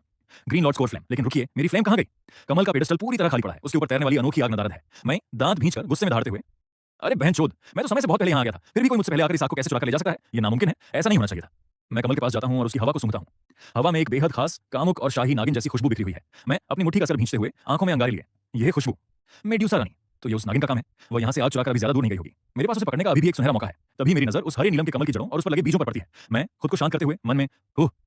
green lord score flame. लेकिन रुकिए, मेरी फ्लेम कहां गई? कमल का पेडस्टल पूरी तरह खाली पड़ा है। उसके ऊपर तैरने वाली अनोखी आग नदारद है। मैं दांत भींचकर गुस्से में दहाड़ते हुए, अरे बहनचोद, मैं तो समय से बहुत पहले यहां आ गया था, फिर भी कोई मुझसे पहले आकर इस आग को कैसे चुरा कर ले जा सकता है? ये नामुमकिन है, ऐसा नहीं होना चाहिए था। मैं कमल के पास जाता हूं और उसकी हवा को सूंघता हूं। हवा में एक बेहद खास, कामुक और शाही नागिन जैसी खुशबू बिखरी हुई है। मैं अपनी मुट्ठी का सर भींचते हुए आंखों में अंगारे लिए, यह खुशबू मेड्यूसा रानी, तो ये उस नागिन का काम है। वो यहां से आग चुराकर अभी ज्यादा दूर नहीं गई होगी। मेरे पास उसे पकड़ने का अभी भी एक सुनहरा मौका है। तभी मेरी नजर उस हरे नीलम के कमल की जड़ों और उस पर लगे बीजों पर पड़ती है। मैं खुद को शांत करते हुए मन में,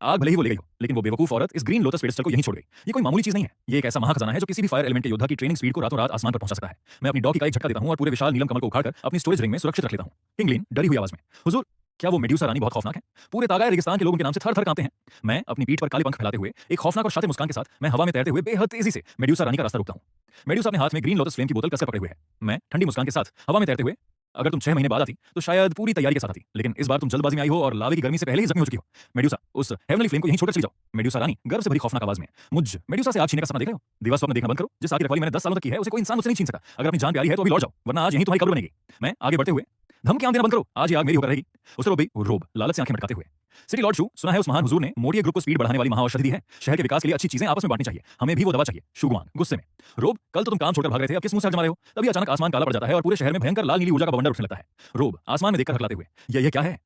आग भले ही वो ले गई हो, लेकिन वो बेवकूफ औरत इस ग्रीन लोटस पेडस्टल को यहीं छोड़ गई। ये कोई मामूली चीज नहीं है। ये एक ऐसा महाखजाना है जो किसी भी फायर एलिमेंट के योद्धा की ट्रेनिंग स्पीड को रातों रात आसमान पर पहुंचा सकता है। मैं अपनी डॉ की का एक झटका देता हूं और पूरे विशाल नीलम कमल को उखाड़कर अपनी स्टोरेज रिंग में सुरक्षित रख लेता हूं। किंगलिन डरी हुई आवाज में, हुजूर क्या वो मेड्यूसा रानी बहुत खौफनाक है? पूरे तागाए रेगिस्तान के लोग उनके नाम से थर थर कांपते हैं। मैं अपनी पीठ पर काले पंख फैलाते हुए एक खौफनाक और शातिर मुस्कान के साथ मैं हवा में तैरते हुए बेहद तेजी से मेड्यूसा रानी का रास्ता रोकता हूं। मेड्यूसा अपने हाथ में ग्रीन लोटस फ्लेम की बोतल कसकर पकड़े हुए है। मैं ठंडी मुस्कान के साथ हवा में तैरते हुए, अगर तुम 6 महीने बाद आती तो शायद पूरी तैयारी के साथ आती, लेकिन इस बार तुम जल्दबाजी में आई हो और लावे की गर्मी से पहले ही जख्मी हो चुकी हो। मेड्यूसा, उस हेवनली फ्लेम को यहीं छोड़कर चली जाओ। मेड्यूसा रानी गर्व से भरी खौफनाक आवाज में, मुझ मेड्यूसा से आग छीनने का सपना देख रहे हो? दिवा स्वप्न देखना बंद करो। जिस आग की रखवाली मैंने 10 सालों तक की है उसे कोई इंसान मुझसे नहीं छीन सका। अगर अपनी जान प्यारी है तो अभी लौट जाओ, वरना आज यहीं तुम्हारी कब्र बनेगी। मैं आगे बढ़ते हुए, धमकियां देना बंद करो, आज ये आग मेरी होकर रहेगी। उस रोब लालच से आंखें मटकाते हुए, सिटी लॉर्ड शू, सुना है उस महान हुजूर ने मोटिए ग्रुप को स्पीड बढ़ाने वाली महाऔषधि दी है। शहर के विकास के लिए अच्छी चीजें आपस में बांटनी चाहिए, हमें भी वो दवा चाहिए। शुगवान गुस्से में, रोब कल तो तुम काम छोड़कर भाग रहे थे, अब किस मुंह से जमा रहे हो? तभी अचानक आसमान काला पड़ जाता है और पूरे शहर में भयंकर लाल नीली ऊर्जा का बवंडर उठने लगता है। रोब आसमान में देखकर हकलाते हुए, ये क्या है?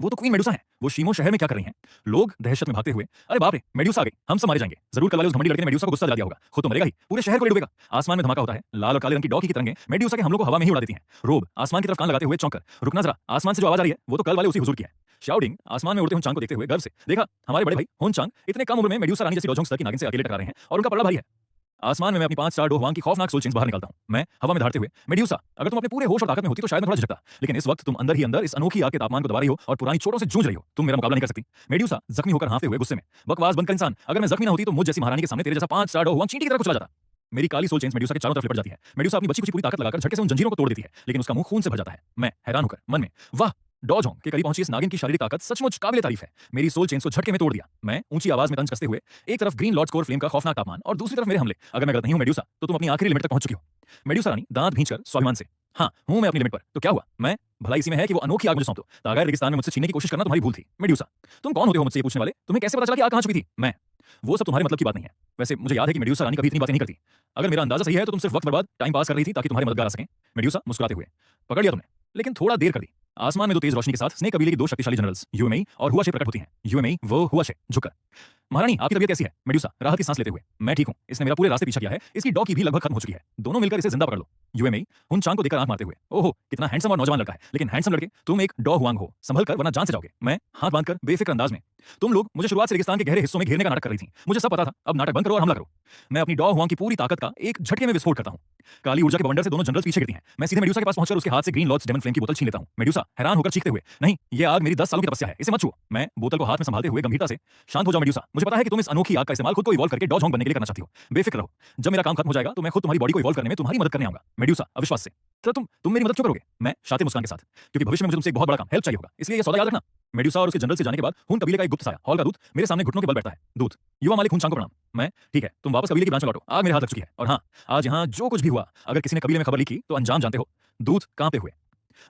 वो तो क्वीन मेडुसा है। वो शीमो शहर में क्या कर रही हैं? लोग दहशत में भागते हुए, अरे बाप रे, मेडुसा आ गई, हम सब मारे जाएंगे। जरूर कल वाले उस घमंडी लड़के ने मेडुसा को गुस्सा दिला दिया होगा, खुद तो मरेगा ही, पूरे शहर को डूबेगा। आसमान में धमाका होता है, लाल और काले रंग की डॉकी की तरंगें मेडुसा के हमलों को हवा में ही उड़ा देती हैं। रोब आसमान की तरफ कान लगाते हुए चौंक कर, रुकना जरा, आसमान से जो आवाज आ रही है वो तो कल वाले उसी हुजूर की है। शाउटिंग आसमान में उड़ते हुन चांग को देखते हुए गर्व से, देखा हमारे बड़े भाई हुन चांग इतने कम उम्र में मेडुसा रानी जैसी डोजोंग स्तर की नागिन से अकेले टकरा रहे हैं और उनका पलड़ा भारी है। आसमान में मैं अपनी 5 स्टार डोहवांग की खौफनाक सोल चेन्स बाहर निकालता हूं, मैं हवा में धारते हुए, मेडुसा अगर तुम अपने पूरे होश और ताकत में होती तो शायद मैं थोड़ा झटकता, लेकिन इस वक्त तुम अंदर ही अंदर इस अनोखी आग के तापमान को दबा रही हो और पुरानी चोटों से जूझ रही हो। तुम मेरा मुकाबला नहीं कर सकती। मेडुसा जख्मी होकर हांफते हुए गुस्से में, बकवास बंद कर इंसान, अगर मैं जख्मी ना होती तो मुझ जैसी महारानी के सामने तेरे जैसा 5 स्टार डोहवांग चींटी की तरह कुचला जाता। मेरी काली सोल चेन्स मेडुसा के चारों तरफ लिपट जाती है। मेडुसा अपनी बची कुची पूरी ताकत लगाकर झटके से उन जंजीरों को तोड़ देती है, लेकिन उसका मुंह खून से भर जाता है। मैं हैरान होकर मन में, वाह, डॉजोंग के करीब पहुंची इस नागिन की शारीरिक ताकत सचमुच काबिले तारीफ है। मेरी सोल चेन्स को झटके में तोड़ दिया। मैं ऊंची आवाज में तंज कसते हुए, एक तरफ ग्रीन लॉर्ड स्कोर फ्लेम का खौफनाक तापमान और दूसरी तरफ मेरे हमले। अगर मैं गलत नहीं हूं मेडुसा, तो तुम अपनी आखिरी लिमिट तक पहुंच चुकी हो। मेडुसा रानी दांत भींचकर स्वाभिमान से, हाँ हूं मैं अपनी लिमिट पर, तो क्या हुआ? मैं भला इसी में है कि वो अनोखी आग मुझे सौंप दो। तागार रेगिस्तान में मुझसे छीनने की कोशिश करना तुम्हारी भूल थी। मेडुसा, तुम कौन होते हो मुझसे ये पूछने वाले? तुम्हें कैसे पता चला कि आग कहां छुपी थी? मैं, वो सब तुम्हारे मतलब की बात नहीं है। वैसे मुझे याद है कि मेडुसा रानी कभी इतनी बातें नहीं करती। अगर मेरा अंदाजा सही है तो तुम सिर्फ वक्त बर्बाद टाइम पास कर रही थी ताकि तुम्हारे मददगार आ सकें। मेडुसा मुस्कुराते हुए, पकड़ लिया तुमने, लेकिन थोड़ा देर कर दी। आसमान में दो तेज रोशनी के साथ स्नेक कबीले की दो शक्तिशाली जनरल्स यूएमई और हुआशे प्रकट होती हैं। यूएमई वो हुआशे झुककर, महारानी आपकी तबीयत कैसी है? मेडुसा राहत की सांस लेते हुए, मैं ठीक हूं, इसने मेरा पूरे रास्ते पीछा किया है, इसकी डॉकी भी लगभग खत्म हो चुकी है, दोनों मिलकर इसे जिंदा पकड़ लो। यूएमई हुन चांग को देखकर आंख मारते हुए, ओहो कितना हैंडसम और नौजवान लड़का है, लेकिन हैंडसम लड़के तुम एक डॉ हुआंग हो, संभल कर वरना जान से जाओगे। मैं हाथ बांधकर बेफिक्र अंदाज में, तुम लोग मुझे शुरुआत से रेगिस्तान के गहरे हिस्सों में घेरने का नाटक कर रही थी, मुझे सब पता था, अब नाटक बंद करो और हमला करो। मैं अपनी डॉ हुआंग की पूरी ताकत का एक झटके में विस्फोट करता हूं। काली ऊर्जा के बवंडर से दोनों जनरल्स पीछे गिरती हैं। मैं सीधे मेडुसा के पास पहुंचकर उसके हाथ से ग्रीन लॉर्ड्स डेमन फ्लेम की बोतल छीन लेता हूं। मेडुसा हैरान होकर चीखते हुए, नहीं ये आग मेरी 10 सालों की तपस्या है, इसे मत छुओ। मैं बोतल को हाथ में संभालते हुए गंभीरता से, शांत हो जाओ मेडुसा, मुझे पता है कि तुम इस अनोखी आग का इस्तेमाल खुद को इवॉल्व करके डॉजोंग बनने के लिए करना चाहती हो। बेफिक्र रहो, जब मेरा काम खत्म हो जाएगा तो मैं खुद तुम्हारी बॉडी को इवॉल्व करने में तुम्हारी मदद करने आऊंगा। मेडुसा अविश्वास से, तो तुम मेरी मदद क्यों करोगे? मैं शातिर मुस्कान के साथ, क्योंकि भविष्य में मुझे तुमसे एक बहुत बड़ा काम हेल्प चाहिए होगा, इसलिए ये सौदा याद रखना। मेडुसा और उसके जनरल से जाने के बाद हुन कबीले का एक गुप्त साया हॉल का दूत मेरे सामने घुटनों के बल बैठता है। दूत, युवा मालिक हुन चांग को प्रणाम। मैं, ठीक है, तुम वापस कबीले की ब्रांच में लौटो, आग मेरे हाथ लग चुकी है, और हाँ आज यहाँ जो कुछ भी हुआ अगर किसी ने कबीले में खबर लिखी तो अंजाम जानते हो। दूत कांपते हुए,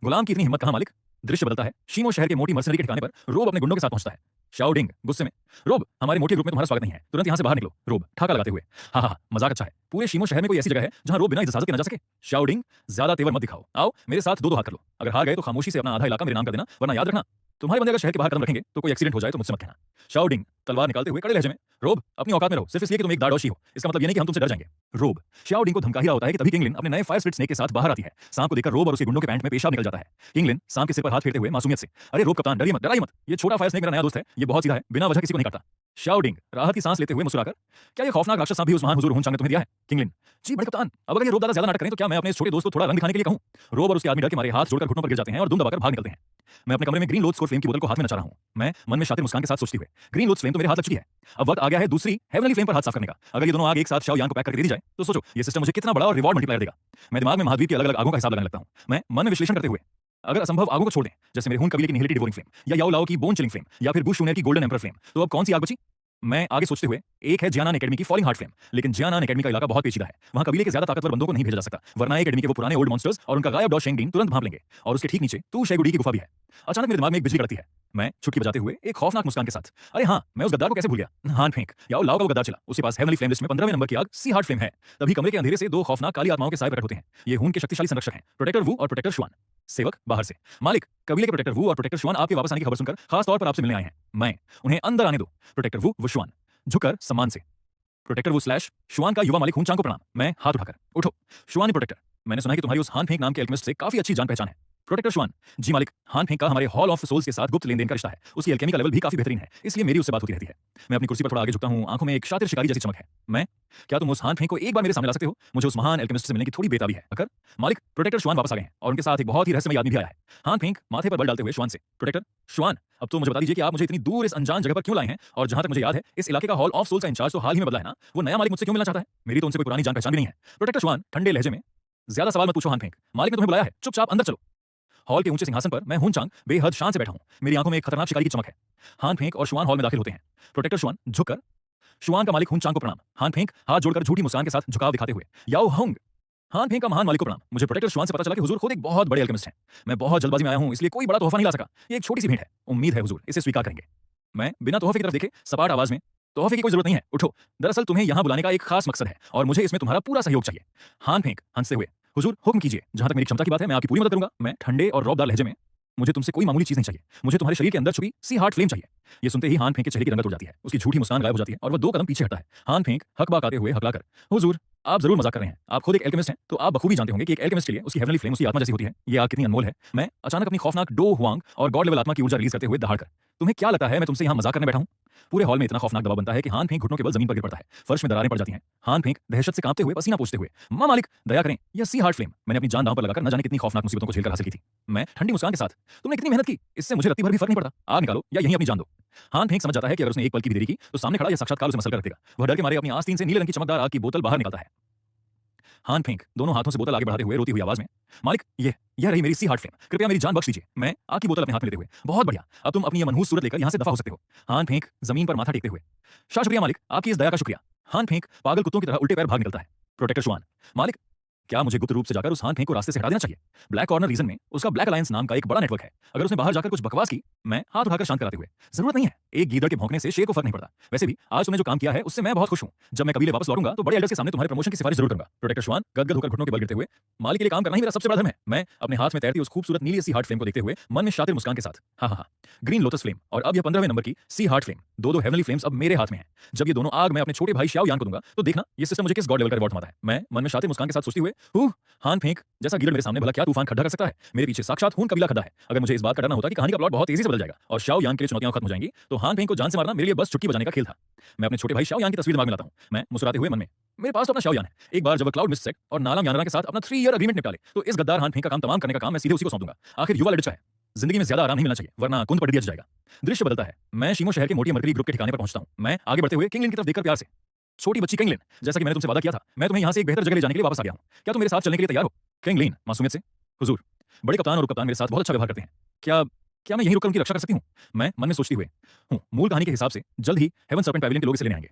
गुलाम की इतनी हिम्मत कहां मालिक? दृश्य बदलता है, शीमो शहर के मोटी मर्सनरी के ठिकाने पर रोब अपने गुंडों के साथ पहुंचता है। शाउटिंग गुस्से में, रोब हमारे मोटी ग्रुप में तुम्हारा स्वागत नहीं है, तुरंत यहां से बाहर निकलो। रोब ठाका लगाते हुए, हाँ मजाक अच्छा है, पूरे शीमो शहर में कोई ऐसी जगह है जहां रोब बिना इजाजत के न जा सके? शाउटिंग ज्यादा तेवर मत दिखाओ, आओ मेरे साथ दो हाथ कर लो, अगर हार गए तो खामोशी से अपना आधा इलाका मेरे नाम कर देना, वरना याद रखना तुम्हारे बंदे अगर शहर के बाहर कदम रखेंगे तो कोई एक्सीडेंट हो जाए तो मुझसे मत कहना। शाउटिंग तलवार निकालते हुए कड़े लहजे में, रोब अपनी औकात में रहो, सिर्फ इसलिए कि तुम एक दाड़ोशी हो इसका मतलब ये नहीं कि हम तुमसे डर जाएंगे। रोब शाउटिंग को धमका ही रहा होता है कि तभी किंगलिन अपने नए फायर स्प्लिट स्नेक के साथ बाहर आती है। सांप को देखकर रोब और उसके गुंडों के पैंट में पेशाब निकल जाता है। किंगलिन सांप के सिर पर हाथ फेरते हुए मासूमियत से, अरे रोब कप्तान डरिए मत, डराइए मत, ये छोटा फायर स्नेक मेरा नया दोस्त है, ये बहुत सीधा है, बिना वजह किसी को नहीं काटता। शाउटिंग राहत की सांस लेते हुए मुस्कुराकर, क्या ये खौफनाक राक्षस सांप भी उस महान हुजूर हुन चांग ने तुम्हें दिया है? किंगलिन, जी बड़े कप्तान, अब अगर ये रोब दादा ज्यादा नाटक करें तो क्या मैं अपने इस छोटे दोस्त को थोड़ा रंग दिखाने के लिए कहूं? रोब और उसके आदमी डर के मारे हाथ जोड़कर घुटनों पर गिर जाते हैं और दुम दबाकर भाग निकलते हैं। मैं अपने कमरे में ग्रीन लोड्स स्कोर फ्लेम की बोतल को हाथ में नचा रहा हूं। मैं मन में शातिर मुस्कान के साथ सोचती हुए, ग्रीन लोड्स फ्लेम तो मेरे हाथ लग चुकी है, अब वक्त आ गया है दूसरी हेवनली फ्लेम पर हाथ साफ करने का। अगर ये दोनों आग एक साथ शाओ यांग को पैक करके दे दी जाए तो सोचो ये सिस्टम मुझे कितना बड़ा और रिवॉर्ड मल्टीप्लायर देगा। मैं दिमाग में महाद्वीप की अलग अलग आगों का हिसाब लगाने लगता हूं। मैं मन में विश्लेषण करते हुए, अगर असंभव आगों को छोड़ दें, जैसे मेरे हुन कबीले की निहिलिटी डिवोरिंग फ्लेम, या याओ लाओ की बोन चिलिंग फ्लेम, या फिर बुश शूनेर की गोल्डन एम्पर फ्लेम, तो अब कौन सी आग बची? मैं आगे सोचते हुए, एक है जियानान एकेडमी की फॉलिंग हार्ट फ्लेम, लेकिन जियानान एकेडमी का इलाका बहुत पेचीदा है, वहां कबीले के ज्यादा ताकतवर बंदों को नहीं भेजा जा सकता, वरना एकेडमी के वो पुराने ओल्ड मॉन्स्टर्स और उनका गायब डॉ शेंगडिंग तुरंत भांप लेंगे, और उसके ठीक नीचे तू शेगुडी की गुफा भी है। अचानक मेरे दिमाग में एक बिजली कड़कती है। मैं छुटकी बजाते हुए एक खौफनाक मुस्कान के साथ, अरे हाँ मैं उस गद्दार को कैसे भूल गया? हान फेंक, याओ लाओ का वो गद्दार चला, उसके पास हेवनली फ्लेम लिस्ट में 15वें नंबर की आग सी हार्ट फ्लेम है। तभी कमरे के अंधेरे से दो खौफनाक काली आत्माओं के साए प्रकट होते हैं। ये हुन के शक्तिशाली संरक्षक हैं, प्रोटेक्टर वू और प्रोटेक्टर शुआन। सेवक बाहर से, मालिक कबीले के प्रोटेक्टर वू और प्रोटेक्टर शुआन आपके वापस आने की खबर सुनकर खास तौर पर आपसे मिलने आए हैं। मैं, उन्हें अंदर आने दो। प्रोटेक्टर वू शुआन झुककर सम्मान से, प्रोटेक्टर वो स्लैश शुआन का युवा मालिक हुन चांग को प्रणाम। मैं हाथ उठाकर, उठो शुआन प्रोटेक्टर, मैंने सुना है कि तुम्हारी उस हान फेंक नाम के एल्केमिस्ट से काफी अच्छी जान पहचान है। प्रोटेक्टर शुआन, जी मालिक, हान फेंक का हमारे हॉल ऑफ सोल्स के साथ गुप्त लेन देन का रिश्ता है, उसकी एल्केमी का लेवल भी काफी बेहतरीन है, इसलिए मेरी उससे बात होती रहती है। मैं अपनी कुर्सी पर थोड़ा आगे झुकता हूं, आंखों में एक शातिर शिकारी जैसी चमक है। मैं, क्या तुम उस हान फेंक को एक बार मेरे सामने ला सकते हो? मुझे उस महान एल्केमिस्ट से मिलने की थोड़ी बेताबी है। अगर मालिक, प्रोटेक्टर शुआन वापस आ गए हैं और उनके साथ एक बहुत ही रहस्यमय आदमी भी आया है। हान फेंक माथे पर बल डालते हुए शुआन से, प्रोटेक्टर शुआन, अब तो मुझे बता दीजिए कि आप मुझे इतनी दूर इस अनजान जगह पर क्यों लाए हैं, और जहां तक मुझे याद है इस इलाके का हॉल ऑफ सोल्स का इंचार्ज तो हाल ही में बदला है ना, वो नया मालिक मुझसे क्यों मिलना चाहता है? मेरी तो उनसे कोई पुरानी जान पहचान भी नहीं है। प्रोटेक्टर शुआन ठंडे लहजे में, ज्यादा सवाल मत पूछो हान फेंक, मालिक ने तुम्हें बुलाया है, चुपचाप अंदर चलो। हॉल के ऊंचे सिंहासन पर मैं हुन चांग बेहद शान से बैठा हूं। मेरी आंखों में एक खतरनाक शिकारी की चमक है। हान फेंक और शुआन हॉल में दाखिल होते हैं। प्रोटेक्टर शुआन झुककर शुआन का मालिक हुन चांग को प्रणाम। हान फेंक हाथ जोड़कर झूठी मुस्कान के साथ झुकाव दिखाते हुए याओ होंग। हान फेंक का महान मालिक को प्रणाम। मुझे प्रोटेक्टर शुआन से पता चला कि हुजूर खुद एक बहुत बड़े अल्केमिस्ट हैं। मैं बहुत जल्दबाजी में आया हूं, इसलिए कोई बड़ा तोहफा नहीं ला सका। ये एक छोटी सी भेंट है, उम्मीद है हुजूर इसे स्वीकार करेंगे। मैं बिना तोहफे की तरफ देखे सपाट आवाज में, तोहफे की कोई जरूरत नहीं है, उठो। दरअसल तुम्हें यहां बुलाने का एक खास मकसद है और मुझे इसमें तुम्हारा पूरा सहयोग चाहिए। हान फेंक हंसते हुए, हुजूर हुक्म कीजिए, जहां तक मेरी क्षमता की बात है मैं आपकी पूरी मदद करूंगा। मैं ठंडे और रौबदार लहजे में, मुझे तुमसे कोई मामूली चीज नहीं चाहिए, मुझे तुम्हारे शरीर के अंदर छुपी सी हार्ट फ्लेम चाहिए। ये सुनते ही हान फेंक के चेहरे की रंगत उड़ जाती है, उसकी झूठी मुस्कान गायब हो जाती है और वह 2 कदम पीछे हटता है। हान फेंक हकबाक आते हुए हकलाकर, हुजूर आप जरूर मजाक कर रहे हैं, आप खुद एक एल्केमिस्ट हैं, तो आप बखूबी जानते होंगे कि एक एल्केमिस्ट के लिए उसकी हेवनली फ्लेम उसकी आत्मा जैसी होती है। ये आग कितनी अनमोल है। मैं अचानक अपनी खौफनाक डो हुआंग और गॉड लेवल आत्मा की ऊर्जा रिलीज करते हुए दहाड़कर, तुम्हें क्या लगता है मैं तुमसे यहां मजाक करने बैठा हूं? पूरे हॉल में इतना खौफनाक दबाव बनता है कि हान फेंक घुटनों के बल जमीन पर गिर पड़ता है। फर्श में दरारें पड़ जाती हैं। हान फेंक दहशत से कांपते हुए, पसीना पोंछते हुए, मां मालिक दया करें, यह सी हार्ट फ्लेम मैंने अपनी जान दांव पर लगाकर न जाने कितनी खौफनाक मुसीबतों को झेलकर हासिल की थी। मैं ठंडी मुस्कान के साथ, तुमने कितनी मेहनत की, इससे मुझे रत्ती भर भी फर्क नहीं पड़ता, आग निकालो या यहीं अपनी जान दो। हान फेंक समझ जाता है कि अगर उसने एक पल की भी देरी की तो सामने खड़ा यह साक्षात्कार उसे मसल कर रख देगा। वह डर के मारे अपनी आस्तीन से नीले रंग की चमकदार आग की बोतल बाहर निकालता है। हान फेंक दोनों हाथों से बोतल आगे बढ़ाते हुए रोती हुई आवाज में, मालिक यह रही मेरी सी हार्ट फ्लेम, कृपया मेरी जान बख्श दीजिए। मैं आग की बोतल अपने हाथ में लेते हुए, बहुत बढ़िया, अब तुम अपनी यह मनहूस सूरत लेकर यहां से दफा हो सकते हो। हान फेंक जमीन पर माथा टेकते हुए, शुक्रिया मालिक, आपकी इस दया का शुक्रिया। हान फेंक पागल कुत्तों की तरह उल्टे पैर भाग निकलता है। प्रोटेक्टर शुआन, मालिक क्या मुझे गुप्त रूप से जाकर उस हान फेंक को रास्ते से हटा देना चाहिए? ब्लैक कॉर्नर रीजन में उसका ब्लैक अलायंस नाम का एक बड़ा नेटवर्क है। अगर उसने बाहर जाकर कुछ बकवास की, मैं हाथ उठाकर शांत कराते हुए, जरूरत नहीं है, एक गीदड़ के भौंकने से शेर को फर्क नहीं पड़ता। वैसे भी आज तुमने जो काम किया है उससे मैं बहुत खुश हूं। जब मैं कबीले वापस लौटूंगा तो बड़े एल्डर्स के सामने तुम्हारे प्रमोशन की सिफारिश जरूर करूंगा। प्रोटेक्टर शुआन गदगद होकर घुटनों के बल गिरते हुए, मालिक के लिए काम करना ही मेरा सबसे बड़ा धर्म है। मैं अपने हाथ में तैरती उस खूबसूरत नीली सी हार्ट फ्लेम को देखते हुए मन में शातिर मुस्कान के साथ, हाँ, ग्रीन लोटस फ्लेम और अब यह 15वें नंबर की सी हार्ट फ्लेम, दो हेवनली फ्लेम्स अब मेरे हाथ में हैं। जब ये दोनों आग मैं अपने छोटे भाई शाओ यान को दूंगा तो देखना ये सिस्टम मुझे किस गॉड लेवल का रिवॉर्ड थमाता है। मैं मन में शातिर मुस्कान के साथ सोचते हुए, हान फेंक जैसा गीदड़ मेरे सामने भला क्या तूफान खड्डा कर सकता है? मेरे पीछे साक्षात खून कबीला खड्डा है। अगर मुझे इस बात का डर न होता कि कहानी का प्लॉट बहुत तेजी से बदल जाएगा और शाओ यान के लिए चुनौतियां खत्म हो जाएंगी, तो हान फेंक को जान से मारना मेरे लिए बस चुटकी बजाने का खेल था। मैं अपने छोटे भाई शाओ यान की तस्वीर दिमाग में लाता हूं, मैं मुस्कुराते हुए मन में, मेरे पास तो अपना शाओ यान है। एक बार जब क्लाउड मिस्ट सेट और नालाम यानरा के साथ अपना 3 ईयर एग्रीमेंट निकाले तो इस गद्दार हान फेंक का काम तमाम करने का काम मैं सीधे उसी को सौंप दूंगा। आखिर युवा लड़का है, जिंदगी में ज्यादा आराम नहीं मिलना चाहिए वरना कुंद पड़ दिया जाएगा। दृश्य बदलता है, मैं शीमो शहर के मोटी मरकरी ग्रुप के ठिकाने पर पहुंचता हूं। मैं आगे बढ़ते हुए किंगलिन की तरफ देखकर प्यार से, छोटी बच्ची किंगलिन, जैसा कि मैंने तुमसे वादा किया था, मैं तुम्हें यहां से एक बेहतर जगह ले जाने के लिए वापस आ गया हूं। क्या तुम मेरे साथ चलने के लिए तैयार हो? किंगलिन मासूमियत से, हुजूर बड़े कप्तान और उपकप्तान मेरे साथ बहुत अच्छा व्यवहार करते हैं, क्या मैं यहीं रुककर उनकी रक्षा कर सकती हूँ? मैं मन में सोचती हुए हूँ, मूल कहानी के हिसाब से जल्द ही हेवन सर्पेंट पैविलियन के लोग इसे लेने आएंगे।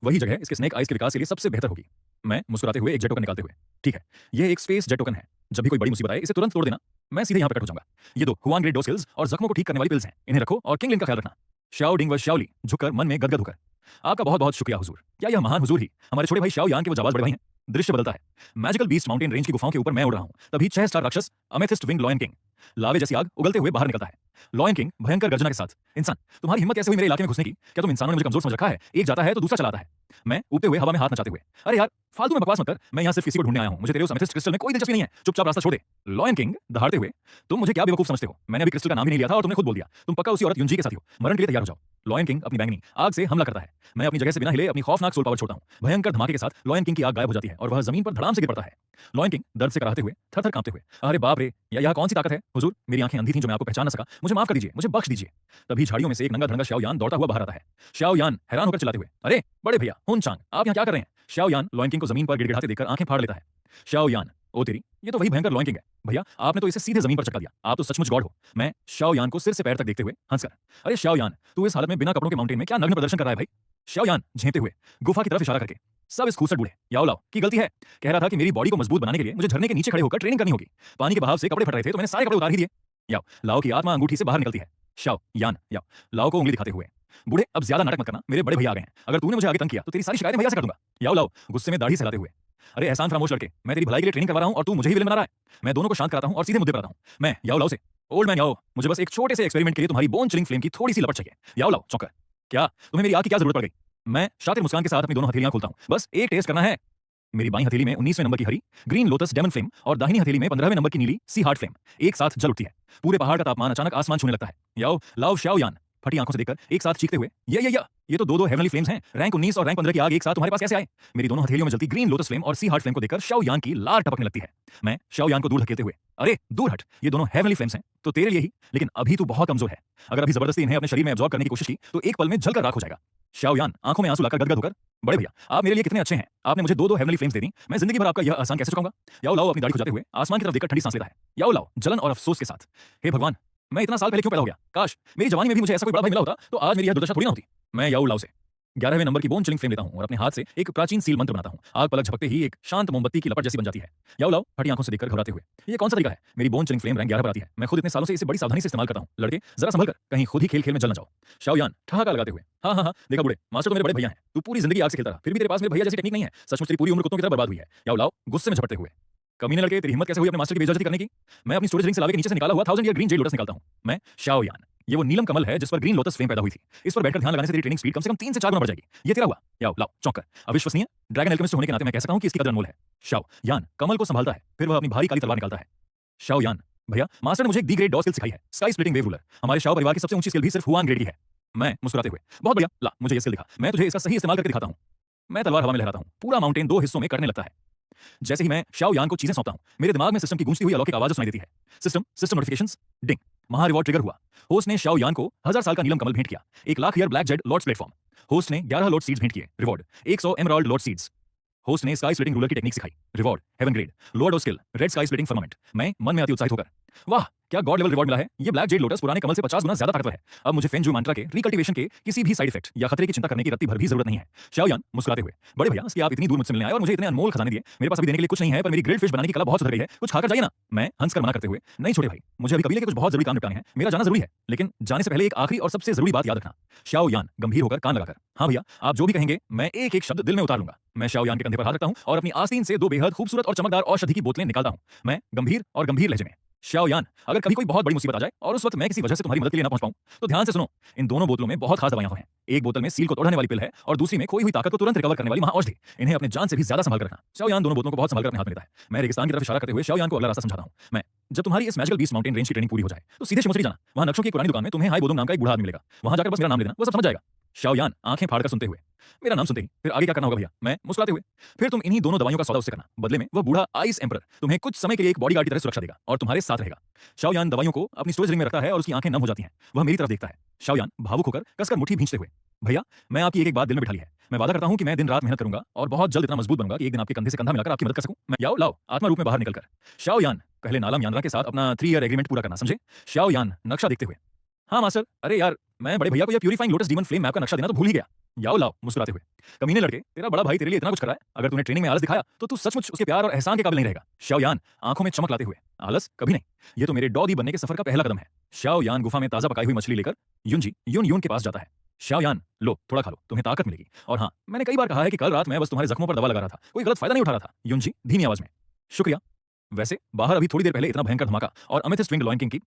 वही जगह इसके स्नेक आइस के विकास के लिए सबसे बेहतर होगी। मैं मुस्कुराते हुए एक जेट टोकन निकालते हुए, ठीक है, यह एक स्पेस जेट टोकन है, जब भी कोई बड़ी मुसीबत आए इसे तुरंत तोड़ देना, मैं सीधे यहाँ पर कट हो जाऊंगा। ये दो हुआन ग्रेट डोज हिल्स और जख्मों को ठीक करने वाली पिल्स हैं, इन्हें रखो और किंगलिन का ख्याल रखना। शाओ डिंग व शाओली झुककर मन में गदगद होकर, आपका बहुत बहुत शुक्रिया हुजूर। क्या यह महान हुजूर ही हमारे छोटे भाई शाओ यान के वो जाबाज बड़े भाई हैं? दृश्य बदलता है, मैजिकल बीस्ट माउंटेन रेंज की गुफाओं के ऊपर मैं उड़ रहा हूं। तभी 6 स्टार राक्षस अमेथिस्ट विंग लॉयन किंग लावे जैसी आग उगलते हुए बाहर निकलता है। लॉयन किंग भयंकर गर्जना के साथ, इंसान तुम्हारी हिम्मत कैसे हुई मेरे इलाके में घुसने की? क्या तुम इंसानों ने मुझे कमजोर समझ रखा है? एक जाता है तो दूसरा चलाता है। मैं ऊपते हुए हवा में हाथ नचाते हुए, अरे यार फालतू में बकवास मत कर, मैं यहाँ सिर्फ किसी को ढूंढने आया हूँ, मुझे तेरे उस अमेथिस्ट क्रिस्टल में कोई दिलचस्पी नहीं है, चुपचाप रास्ता छोड़ दे। लॉयन किंग दहाड़ते हुए, तुम मुझे क्या बेवकूफ समझते हो? मैंने अभी क्रिस्टल का नाम ही नहीं लिया था और तुमने खुद बोल दिया। तुम पक्का उसी औरत युंजी के साथी हो, मरण के लिए तैयार हो जाओ। लॉयन किंग अपनी बैंगनी आग से हमला करता है। मैं अपनी जगह से बिना हिले अपनी खौफनाक सोल पावर छोड़ता हूँ। भयंकर धमाके के साथ लॉयन किंग की आग गायब हो जाती है और वह जमीन पर धड़ाम से गिर पड़ता है। लॉयन किंग दर्द से कराहते हुए, थर-थर कांपते हुए, अरे बाप रे, यह कौन सी ताकत है हुजूर? मेरी आंखें अंधी थीं जो मैं आपको पहचान न सका, मुझे माफ कर दीजिए, मुझे बख्श दीजिए। तभी झाड़ियों में से एक नंगा धड़ंगा शाओ यान दौड़ता हुआ बाहर आता है। शाओ यान हैरान होकर चिल्लाते हुए, अरे बड़े भैया हुन चांग, आप यहाँ क्या कर रहे हैं? शाओ यान लॉयन किंग को जमीन पर गिड़गिड़ाते देखकर आंखें फाड़ लेता है। शाओ यान, ओ तेरी, ये तो वही भयंकर लॉयन किंग है। भैया आपने तो इसे सीधे जमीन पर चटका दिया, आप तो सचमुच गॉड हो। मैं शाओ यान को सिर से पैर तक देखते हुए हंसकर, अरे शाओ यान, तू इस हालत में बिना कपड़ों के माउंटेन में क्या नग्न प्रदर्शन कर रहा है भाई? शाओ यान झेंपते हुए गुफा की तरफ इशारा करके, सब इस खूसट बूढ़े याओ लाओ की गलती है। कह रहा था कि मेरी बॉडी को मजबूत बनाने के लिए मुझे झरने के नीचे खड़े होकर ट्रेनिंग करनी होगी। पानी के बहाव से कपड़े फट रहे थे तो मैंने सारे कपड़े उतार ही दिए। याओ लाओ की आत्मा अंगूठी से बाहर निकलती है। शाओ यान याओ लाओ को उंगली दिखाते हुए, बूढ़े अब ज्यादा नाटक मत करना, मेरे बड़े भैया आ गए हैं, अगर तूने मुझे आगे तंग किया तो तेरी सारी शिकायतें भैया से कर दूंगा। याओ लाओ गुस्से में दाढ़ी सहलाते हुए, अरे एहसान फरामोश लड़के, मैं तेरी भलाई के लिए ट्रेनिंग करवा रहा हूं और तू मुझे ही विलेन बना रहा है। मैं दोनों को शांत कराता हूं और सीधे मुद्दे पर आता हूं। मैं याओ लाओ से, ओल्ड मैन याओ, मुझे बस एक छोटे से एक्सपेरिमेंट के लिए तुम्हारी बोन चिलिंग फ्लेम की थोड़ी सी लपट चाहिए। याओ लाओ चौंकर, क्या तुम्हें मेरी आग की क्या जरूरत पड़ गई? मैं शातिर मुस्कान के साथ अपनी दोनों हथेलियां खोलता हूं, बस एक टेस्ट करना है। मेरी बाईं हथेली में 19वें नंबर की हरी ग्रीन लोटस डेमन फ्लेम और दाहिनी हथेली में 15वें नंबर की नीली सी हार्ट फ्लेम एक साथ जल उठती है। पूरे पहाड़ का तापमान अचानक आसमान छूने लगता है। याओ लाओ शाओ यान, फटी आंखों से देखकर एक साथ चीखते हुए, ये तो दो हेवनली फ्लेम्स हैं। रैंक 19 और रैंक 15 की आग एक साथ तुम्हारे पास कैसे आए? मेरी दोनों हथेलियों में जलती ग्रीन लोटस फ्लेम और सी हार्ट फ्लेम को देखकर शाओ यान की लार टपकने लगती है। मैं शाओ यान को दूर धकेलते हुए, अरे दूर हट, ये दोनों हेवनली फ्लेम्स हैं तो तेरे लिए ही, लेकिन अभी तू बहुत कमजोर है। अगर अभी जबरदस्ती इन्हें अपने शरीर में एब्जॉर्ब करने की कोशिश की तो एक पल में जलकर राख हो जाएगा। शाओ यान आंखों में आंसू लाकर गदगद होकर, बड़े भैया आप मेरे लिए कितने अच्छे हैं, आपने मुझे दो हेवनली फ्लेम्स दे दी, मैं जिंदगी भर आपका यह एहसान कैसे चुकाऊंगा? याओ लाओ अपनी दाढ़ी खुजाते हुए आसमान की तरफ देखकर ठंडी सांस लेता है। याओ लाओ जलन और अफसोस के साथ, हे भगवान, मैं इतना साल पहले क्यों पैदा हो गया? काश मेरी जवानी में भी मुझे ऐसा कोई बड़ा भाई मिला होता तो आज मेरी यह दुर्दशा थोड़ी ना होती। मैं याओ लाओ से 11वें नंबर की बोन चिलिंग फ्लेम लेता हूं और अपने हाथ से एक प्राचीन सील मंत्र बनाता हूं। आग पलक झपकते ही एक शांत मोमबत्ती की लपट जैसी बन जाती है। याओ लाओ फटी आंखों से देखकर घबराते हुए, ये कौन सा तरीका है? मेरी बोन चिलिंग फ्लेम रैंक 11 पर आती है। मैं खुद इतने सालों से इसे बड़ी सावधानी से इस्तेमाल करता हूं। लड़के जरा संभल कर, कहीं खुद ही खेल खेल में जल ना जाओ। शाओ यान ठहाका लगाते हुए, हाँ, देखा बूढ़े, मास्टर तो मेरे बड़े भैया हैं। तू पूरी जिंदगी आग से खेलता रहा, फिर भी तेरे पास मेरे भैया जैसी टेक्निक नहीं है। सचमुच तेरी पूरी उम्र कुत्तों की तरह बर्बाद हुई है। याओ लाओ गुस्से में झपटते हुए, कमीने लड़के, तेरी हिम्मत कैसे हुई अपने मास्टर की बेइज्जती करने की? मैं अपनी स्टोरेज रिंग से लावे के नीचे से निकाला हुआ 1000 ईयर ग्रीन जेड लोटस निकालता हूं। मैं शाओ यान, ये वो नीलम कमल है जिस पर ग्रीन लोटस फ्लेम पैदा हुई थी। इस पर बैठकर ध्यान लगाने से तेरी ट्रेनिंग स्पीड कम से कम 3 से 4 गुना बढ़ जाएगी। ये तेरा हुआ। याओ लाओ चौंक कर, अविश्वसनीय, ड्रैगन एल्केमिस्ट होने के नाते मैं कह सकता हूं कि इसकी कदर अनमोल है। शाओ यान कमल को संभालता है, फिर वह अपनी भारी काली तलवार निकालता है। शाओ यान, भैया मास्टर ने मुझे एक डी ग्रेड डॉ स्किल सिखाई है, स्काई स्प्लिटिंग वेव रूलर। हमारे शाओ परिवार की सबसे ऊंची स्किल भी सिर्फ हुआन ग्रेड की है। मैं मुस्कुराते हुए, बहुत बढ़िया, ला मुझे ये स्किल दिखा, मैं तुझे इसका सही इस्तेमाल करके दिखाता हूं। मैं तलवार हवा में लहराता हूं, पूरा माउंटेन 2 हिस्सों में कटने लगता है। जैसे ही मैं शाओ यान को चीजें सौंपता हूं, मेरे दिमाग में सिस्टम की गूंजती हुई अलौकिक आवाज सुनाई देती है। सिस्टम नोटिफिकेशंस, डिंग, महा रिवॉर्ड ट्रिगर हुआ। होस्ट ने शाओ यान को 1000 साल का नीलम कमल भेंट किया, 1 lakh year black jade lords platform. Host ने 11 लॉर्ड सीड्स भेंट किए, reward 100 emerald lord seeds. Host ने स्काई स्प्लिटिंग रूलर की टेक्निक सिखाई, reward heaven grade lord of skill red sky splitting firmament. मैं मन में अति उत्साहित होकर, वाह क्या गॉड लेवल रिवॉर्ड मिला है। ये ब्लैक जेड लोटस पुराने कमल से 50 गुना ज्यादा ताकतवर है। अब मुझे फेंजू मंत्रा के रिकल्टिवेशन के किसी भी साइड इफेक्ट या खतरे की चिंता करने की रत्ती भर भी जरूरत नहीं है। शाओ यान मुस्कुराते हुए, बड़े भैया इसलिए आप इतनी दूर मुझसे मिलने आए और मुझे इतने अनमोल खजाने दिए। मेरे पास अभी देने के लिए कुछ नहीं है, पर मेरी ग्रिल्ड फिश बनाने की कला बहुत सुधर गई है, कुछ खाकर जाइए ना। मैं हंसकर मना करते हुए, नहीं छोटे भाई, मुझे अभी कबीले के कुछ बहुत जरूरी काम निपटाने हैं, मेरा जाना जरूरी है। लेकिन जाने से पहले एक आखिरी और सबसे जरूरी बात याद रखना। शाओ यान गंभीर होकर कान लगाकर, हाँ भैया आप जो भी कहेंगे मैं एक एक शब्द दिल में उतार लूंगा। मैं शाओ यान के कंधे पर हाथ रखता हूं और अपनी आस्तीन से 2 बेहद खूबसूरत और चमकदार औषधि की बोतलें निकालता हूं। मैं गंभीर लहजे में, शाओ यान अगर कभी कोई बहुत बड़ी मुसीबत आ जाए और उस वक्त मैं किसी वजह से तुम्हारी मदद के लिए ना पहुंच पाऊं तो ध्यान से सुनो, इन दोनों बोतलों में बहुत खास दवाइयां हैं। एक बोतल में सील को तोड़ने वाली पिल है और दूसरी में खोई हुई ताकत को तुरंत रिकवर करने वाली महाऔषधि। इन्हें अपने जान से भी ज्यादा संभाल कर रखना। शाओ यान दोनों बोतलों को बहुत संभाल कर अपने हाथ में लेता है। मैं रेगिस्तान की तरफ इशारा करते हुए शाओ यान को अगला रास्ता समझाता हूं। मैं, जब तुम्हारी इस मैजिकल बीस्ट माउंटेन रेंज की ट्रेनिंग पूरी हो जाए तो सीधे शिमोसरी जाना। वहां नक्शों की पुरानी दुकान में तुम्हें हाई बोदोंग नाम का एक बूढ़ा आदमी मिलेगा। वहां जाकर बस मेरा नाम ले देना, वो सब समझ जाएगा। शाओ यान आंखें फाड़कर सुनते हुए, मेरा नाम सुनते ही फिर आगे क्या करना होगा भैया? मैं मुस्कुराते हुए, फिर तुम इन्हीं दोनों दवाइयों का सौदा उससे करना। बदले में वह बूढ़ा आइस एम्परर तुम्हें कुछ समय के लिए एक बॉडीगार्ड की तरह सुरक्षा देगा और तुम्हारे साथ रहेगा। शाओ यान दवाइयों को अपनी स्टोरेज रिंग में रखता है और उसकी आंखें नम हो जाती हैं। वह मेरी तरफ देखता है। शाओ यान भावुक होकर कसकर मुट्ठी भींचते हुए, भैया मैं आपकी एक बात दिल में बिठा ली है। मैं वादा करता हूं कि मैं दिन रात मेहनत करूंगा और बहुत जल्द इतना मजबूत बनूंगा कि एक दिन आपके कंधे से कंधा मिलाकर आपकी मदद कर सकूं। मैं, याओ लाओ आत्मा रूप में बाहर निकलकर, शाओ यान पहले नालम यानरा के साथ अपना 3 ईयर एग्रीमेंट पूरा करना, समझे? शाओ यान नक्शा देखते हुए, हाँ मास्टर, अरे यार मैं बड़े भैया को यह purifying lotus demon flame map का नक्शा देना तो भूल ही गया। याओ लाओ मुस्कुराते हुए, कमीने लड़के, तेरा बड़ा भाई तेरे लिए इतना कुछ कर रहा है, अगर तूने ट्रेनिंग में आलस दिखाया तो तू सचमुच उसके प्यार और एहसान के काबिल नहीं रहेगा। शाओ यान आंखों में चमक लाते हुए, आलस कभी नहीं, ये तो मेरे डॉ दी बनने के सफर का पहला कदम है। शाओ यान गुफा में ताजा पकाई हुई मछली लेकर यून के पास जाता है। शाओ यान लो थोड़ा खा लो, तुम्हें ताकत मिलेगी। और हाँ, मैंने कई बार कहा है कि कल रात मैं बस तुम्हारे जख्मों पर दवा लगा रहा था, कोई गलत फायदा नहीं उठा रहा था। यूनजी धीमी आवाज में, शुक्रिया। वैसे बाहर अभी थोड़ी देर पहले इतना भयंकर धमाका और अमेथिस्ट विंग्ड लॉयन किंग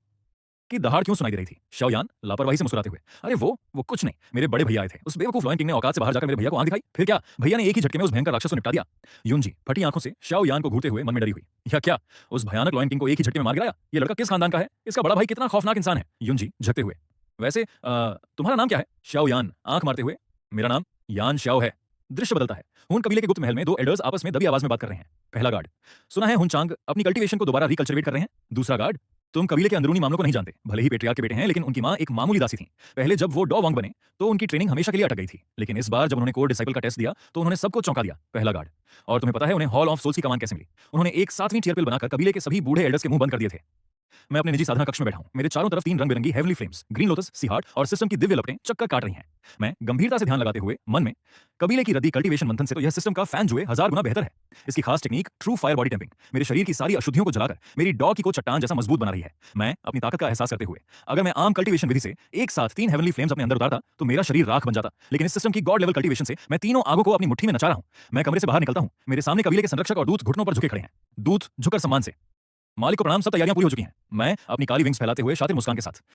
की दहाड़ क्यों सुनाई दे रही थी? शाओ यान लापरवाही से मुस्कुराते हुए, अरे वो कुछ नहीं, मेरे बड़े भैया आए थे। उस बेवकूफ लॉयन किंग ने औकात से बाहर जाकर मेरे भैया को आंख दिखाई, फिर क्या भैया ने एक ही झटके में उस भयंकर राक्षस को निपटा दिया। यूनजी फटी आंखों से शाओ यान को घूरते हुए मन में डरी हुई, या क्या उस भयानक लॉयन किंग को एक ही झटके में मार गिराया? ये लड़का किस खानदान का है? इसका बड़ा भाई कितना खौफनाक इंसान है। यूनजी झकते हुए, वैसे तुम्हारा नाम क्या है? शाओ यान आंख मारते हुए, मेरा नाम यान शाओ है। दृश्य बदलता है। हुन कबीले के गुप्त महल में 2 एल्डर्स आपस में दबी आवाज में बात कर रहे हैं। पहला गार्ड, सुना है हुन चांग अपनी कल्टीवेशन को दोबारा रिकल्चरेट कर रहे हैं। दूसरा गार्ड, तुम कबीले के अंदरूनी मामलों को नहीं जानते, भले ही पेट्रियार्क के बेटे हैं लेकिन उनकी मां एक मामूली दासी थी। पहले जब वो डॉ वांग बने तो उनकी ट्रेनिंग हमेशा के लिए अटक गई थी, लेकिन इस बार जब उन्होंने कोर डिसाइपल का टेस्ट दिया तो उन्होंने सबको चौंका दिया। पहला गार्ड, और तुम्हें पता है उन्हें हॉल ऑफ सोल्स की कमान कैसे मिली? उन्होंने एक 7वीं टीयर पिल बनाकर कबीले के सभी बूढ़े एल्डर्स के मुंह बंद कर दिए थे। मैं अपने निजी साधना कक्ष में बैठा हूं। मेरे चारों तरफ 3 रंग बिरंगी हेवनली फ्लेम्स, ग्रीन लोटस, सी हार्ट और सिस्टम की दिव्य लपटें चक्कर काट रही हैं। मैं गंभीरता से ध्यान लगाते हुए मन में, कबीले की रद्दी कल्टीवेशन मंथन से तो यह सिस्टम का फैन जुए 1000 गुना बेहतर है। इसकी खास technique true fire body tamping मेरे शरीर की सारी अशुद्धियों को जलाकर मेरी डॉ की को चट्टान जैसा मजबूत बना रही है। मैं अपनी ताकत का एहसास करते हुए, अगर मैं आम कल्टीवेशन विधि से एक साथ 3 हेवनली फ्लेम्स अपने अंदर उतारता तो मेरा शरीर राख बन जाता, लेकिन इस सिस्टम की गॉड लेवल कल्टीवेशन से मैं तीनों आगों को अपनी मुट्ठी में नचा रहा हूं। मैं कमरे से बाहर निकलता हूं, मेरे सामने कबीले के संरक्षक और दूत घुटनों पर झुके खड़े हैं। दूत झुकर सम्मान से, मालिक को प्रणाम, सब तैयारियां पूरी हो चुकी हैं। मैं अपनी काली विंग्स फैलाते हुए शातिर मुस्कान के साथ,